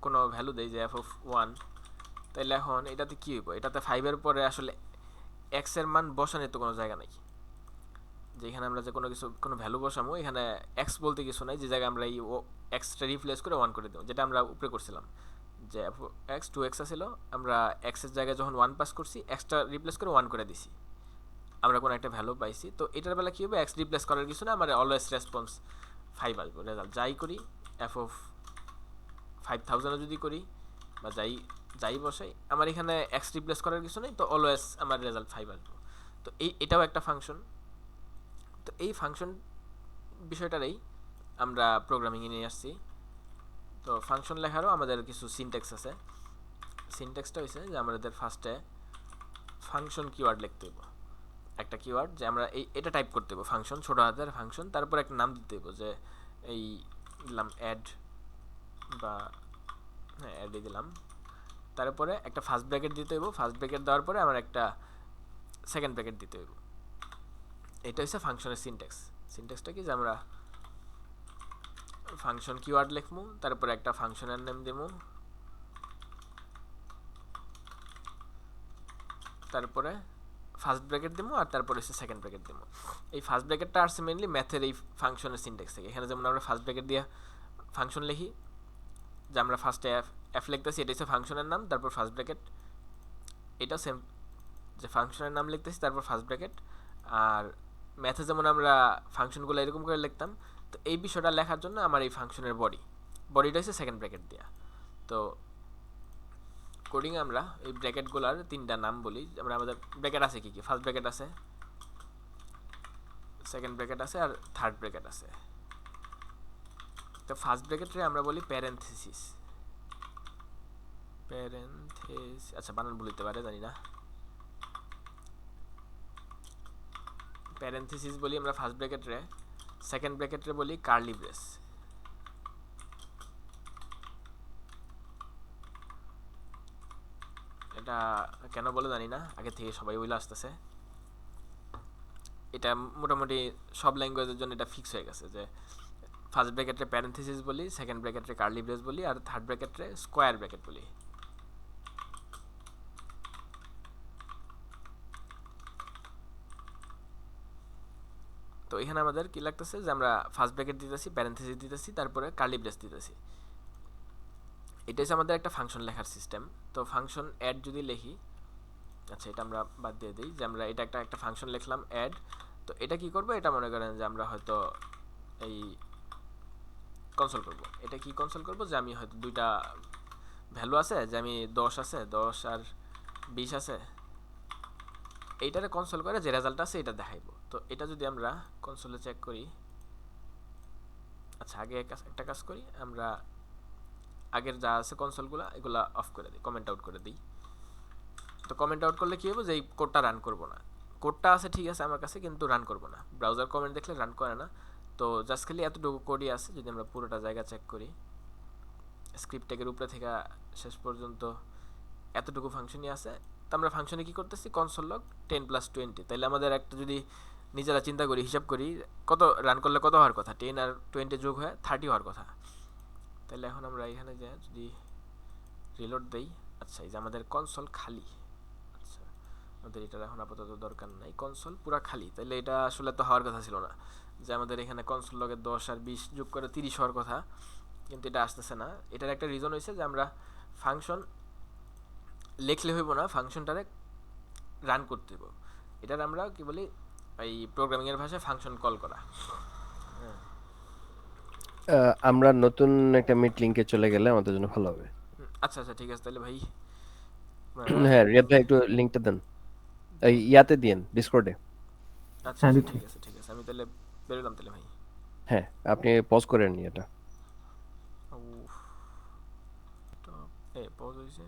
কোনো ভ্যালু দেই যে f of 1, তাহলে এখন এটাতে কি হইব, এটাতে 5 এর পরে আসলে x এর মান বসানোর তো কোনো জায়গা নাই, যে এখানে আমরা যে কোনো কিছু কোনো ভ্যালু বসাবো, এখানে x বলতে কিছু নাই, যে জায়গায় আমরা এই এক্সটা রিপ্লেস করে 1 করে দেবো, যেটা আমরা উপরে করছিলাম যে x 2x ছিল, আমরা x এর জায়গায় যখন 1 পাস করছি এক্সটা রিপ্লেস করে 1 করে দিছি, আমরা কোনো একটা ভ্যালু পাইছি। তো এটার বেলা কি হবে, x রিপ্লেস করার কিছু না, আমার অলওয়েজ রেসপন্স 5 আসবে রেজাল্ট, যাই করি এফ অফ 5000 যদি করি বা যাই বসাই, আমার এখানে এক্স রিপ্লেস করার কিছু নেই, তো অলওয়েজ আমার রেজাল্ট 5 আসবে। তো এটাও একটা ফাংশন। তো এই ফাংশন বিষয়টারই আমরা প্রোগ্রামিংয়ে নিয়ে আসছি। তো ফাংশন লেখারও আমাদের কিছু সিনট্যাক্স আছে। সিনট্যাক্সটা হয়েছে যে আমাদের ফার্স্টে ফাংশন কিওয়ার্ড লিখতে হবে, একটা কিওয়ার্ড যে আমরা এটা টাইপ করতে হবে, ফাংশন ছোট হাতের ফাংশন, তারপর একটা নাম দিতে হবে, যে এই দিলাম অ্যাড বা হ্যাঁ অ্যাডই দিলাম, তারপরে একটা ফার্স্ট ব্র্যাকেট দিতে হবে, ফার্স্ট ব্র্যাকেট দেওয়ার পরে আমার একটা সেকেন্ড ব্র্যাকেট দিতে হবে। এটা হচ্ছে ফাংশনের সিনট্যাক্স। সিনট্যাক্সটা কি যে আমরা ফাংশন কিওয়ার্ড লিখবো, তারপরে একটা ফাংশনের নেম দেবো, তারপরে ফার্স্ট ব্র্যাকেট দেবো, আর তারপরে হচ্ছে সেকেন্ড ব্র্যাকেট দেবো। এই ফার্স্ট ব্র্যাকেটটা আসছে মেনলি ম্যাথের এই ফাংশনের সিনট্যাক্স থেকে। এখানে যেমন আমরা ফার্স্ট ব্র্যাকেট দিয়ে ফাংশন লিখি, যে আমরা ফার্স্টে এফ লিখতেছি, এটা হচ্ছে ফাংশনের নাম, তারপর ফার্স্ট ব্র্যাকেট, এটা সেম যে ফাংশনের নাম লিখতেছি তারপর ফার্স্ট ব্র্যাকেট। আর ম্যাথে যেমন আমরা ফাংশনগুলো এরকম করে লিখতাম, তো এই বিষয়টা লেখার জন্য আমার এই ফাংশনের বডিটা হচ্ছে সেকেন্ড ব্র্যাকেট দেওয়া। তো কোডিং আমরা এই ব্র্যাকেটগুলোর তিনটা নাম বলি। আমরা আমাদের ব্র্যাকেট আছে কি কি, ফার্স্ট ব্র্যাকেট আছে, সেকেন্ড ব্র্যাকেট আছে, আর থার্ড ব্র্যাকেট আছে। তো ফার্স্ট ব্র্যাকেটে আমরা বলি প্যারেনথেসিস। আচ্ছা বানান বলতে পারে জানি না, প্যারেনথেসিস বলি আমরা ফার্স্ট ব্র্যাকেটে। সেকেন্ড ব্র্যাকেটে বলি কার্লি ব্রেস। এটা কেন বলে জানি না, আগে থেকে সবাই বলে আসতেছে। এটা মোটামুটি সব ল্যাঙ্গুয়েজের জন্য এটা ফিক্স হয়ে গেছে যে ফার্স্ট ব্র্যাকেটে প্যারেনথেসিস বলি, সেকেন্ড ব্র্যাকেটে কার্লি ব্রেস বলি, আর থার্ড ব্র্যাকেটে স্কোয়ার ব্র্যাকেট বলি। তো এখানে আমাদের কি লাগতেছে যে আমরা ফার্স্ট ব্র্যাকেট দিতেছি, প্যারেনথেসিস দিতেছি, তারপরে কার্লি ব্রেস দিতেছি। এটা হচ্ছে আমাদের একটা ফাংশন লেখার সিস্টেম। তো ফাংশন অ্যাড যদি লিখি, আচ্ছা এটা আমরা বাদ দিয়ে দিই, যে আমরা এটা একটা ফাংশন লিখলাম অ্যাড। তো এটা কি করবো, এটা মনে করেন যে আমরা হয়তো এই কনসোল করব। এটা কি কনসোল করব, যে আমি হয়তো দুইটা ভ্যালু আছে, যে আমি 10 আছে, 10 আর 20 আছে, এইটারে কনসোল করে যে রেজাল্ট আছে এটা দেখাইবো। তো এটা যদি আমরা কনসোলে চেক করি, আচ্ছা আগে একটা কাজ করি, আমরা আগের যা আছে কনসোলগুলো এগুলা অফ করে দিই, কমেন্ট আউট করে দিই। তো কমেন্ট আউট করলে কী হবে, যে এই কোডটা রান করব না। কোডটা আছে ঠিক আছে আমার কাছে, কিন্তু রান করব না, ব্রাউজার কমেন্ট দেখলে রান করে না। তো জাস্ট খালি এতটুকু কোডই আছে। যদি আমরা পুরোটা জায়গা চেক করি, স্ক্রিপ্ট ট্যাগের উপরে থেকে শেষ পর্যন্ত এতটুকু ফাংশনই আছে। তো আমরা ফাংশনে কী করতেছি, কনসোল লগ 10 + 20। তাইলে আমাদের একটা যদি নিজেরা চিন্তা করি, হিসাব করি, কত রান করলে কত হওয়ার কথা, 10 আর 20 যোগ হয়ে 30 হওয়ার কথা। তাহলে এখন আমরা এখানে যে যদি রিলোড দেই, আচ্ছা এই যে আমাদের কনসোল খালি। আচ্ছা আমাদের এটার এখন আপাতত দরকার নাই, কনসোল পুরা খালি। তাহলে এটা আসলে তো হওয়ার কথা ছিল না, যে আমাদের এখানে কনসোল লগে 10 আর 20 যোগ করে 30 হওয়ার কথা, কিন্তু এটা আসতেছে না। এটার একটা রিজন হয়েছে যে আমরা ফাংশন লিখলে হইব না, ফাংশনটারে রান করতে হইব। এটার আমরা কি বলি, এই প্রোগ্রামিংয়ের ভাষায় ফাংশন কল করা। আমরা নতুন একটা মিট লিংকে চলে গেলে আমাদের জন্য ভালো হবে। আচ্ছা আচ্ছা ঠিক আছে, তাহলে ভাই হ্যাঁ রিয়াদ ভাই একটু লিংকটা দেন, এই ইয়াতে দিয়েন ডিসকর্ডে। আচ্ছা হ্যাঁ, আচ্ছা দিচ্ছি। ঠিক আছে আমি তাহলে বেরোলাম তাহলে ভাই। হ্যাঁ আপনি পজ করেন এটা। উফ, পজ হয়েছে।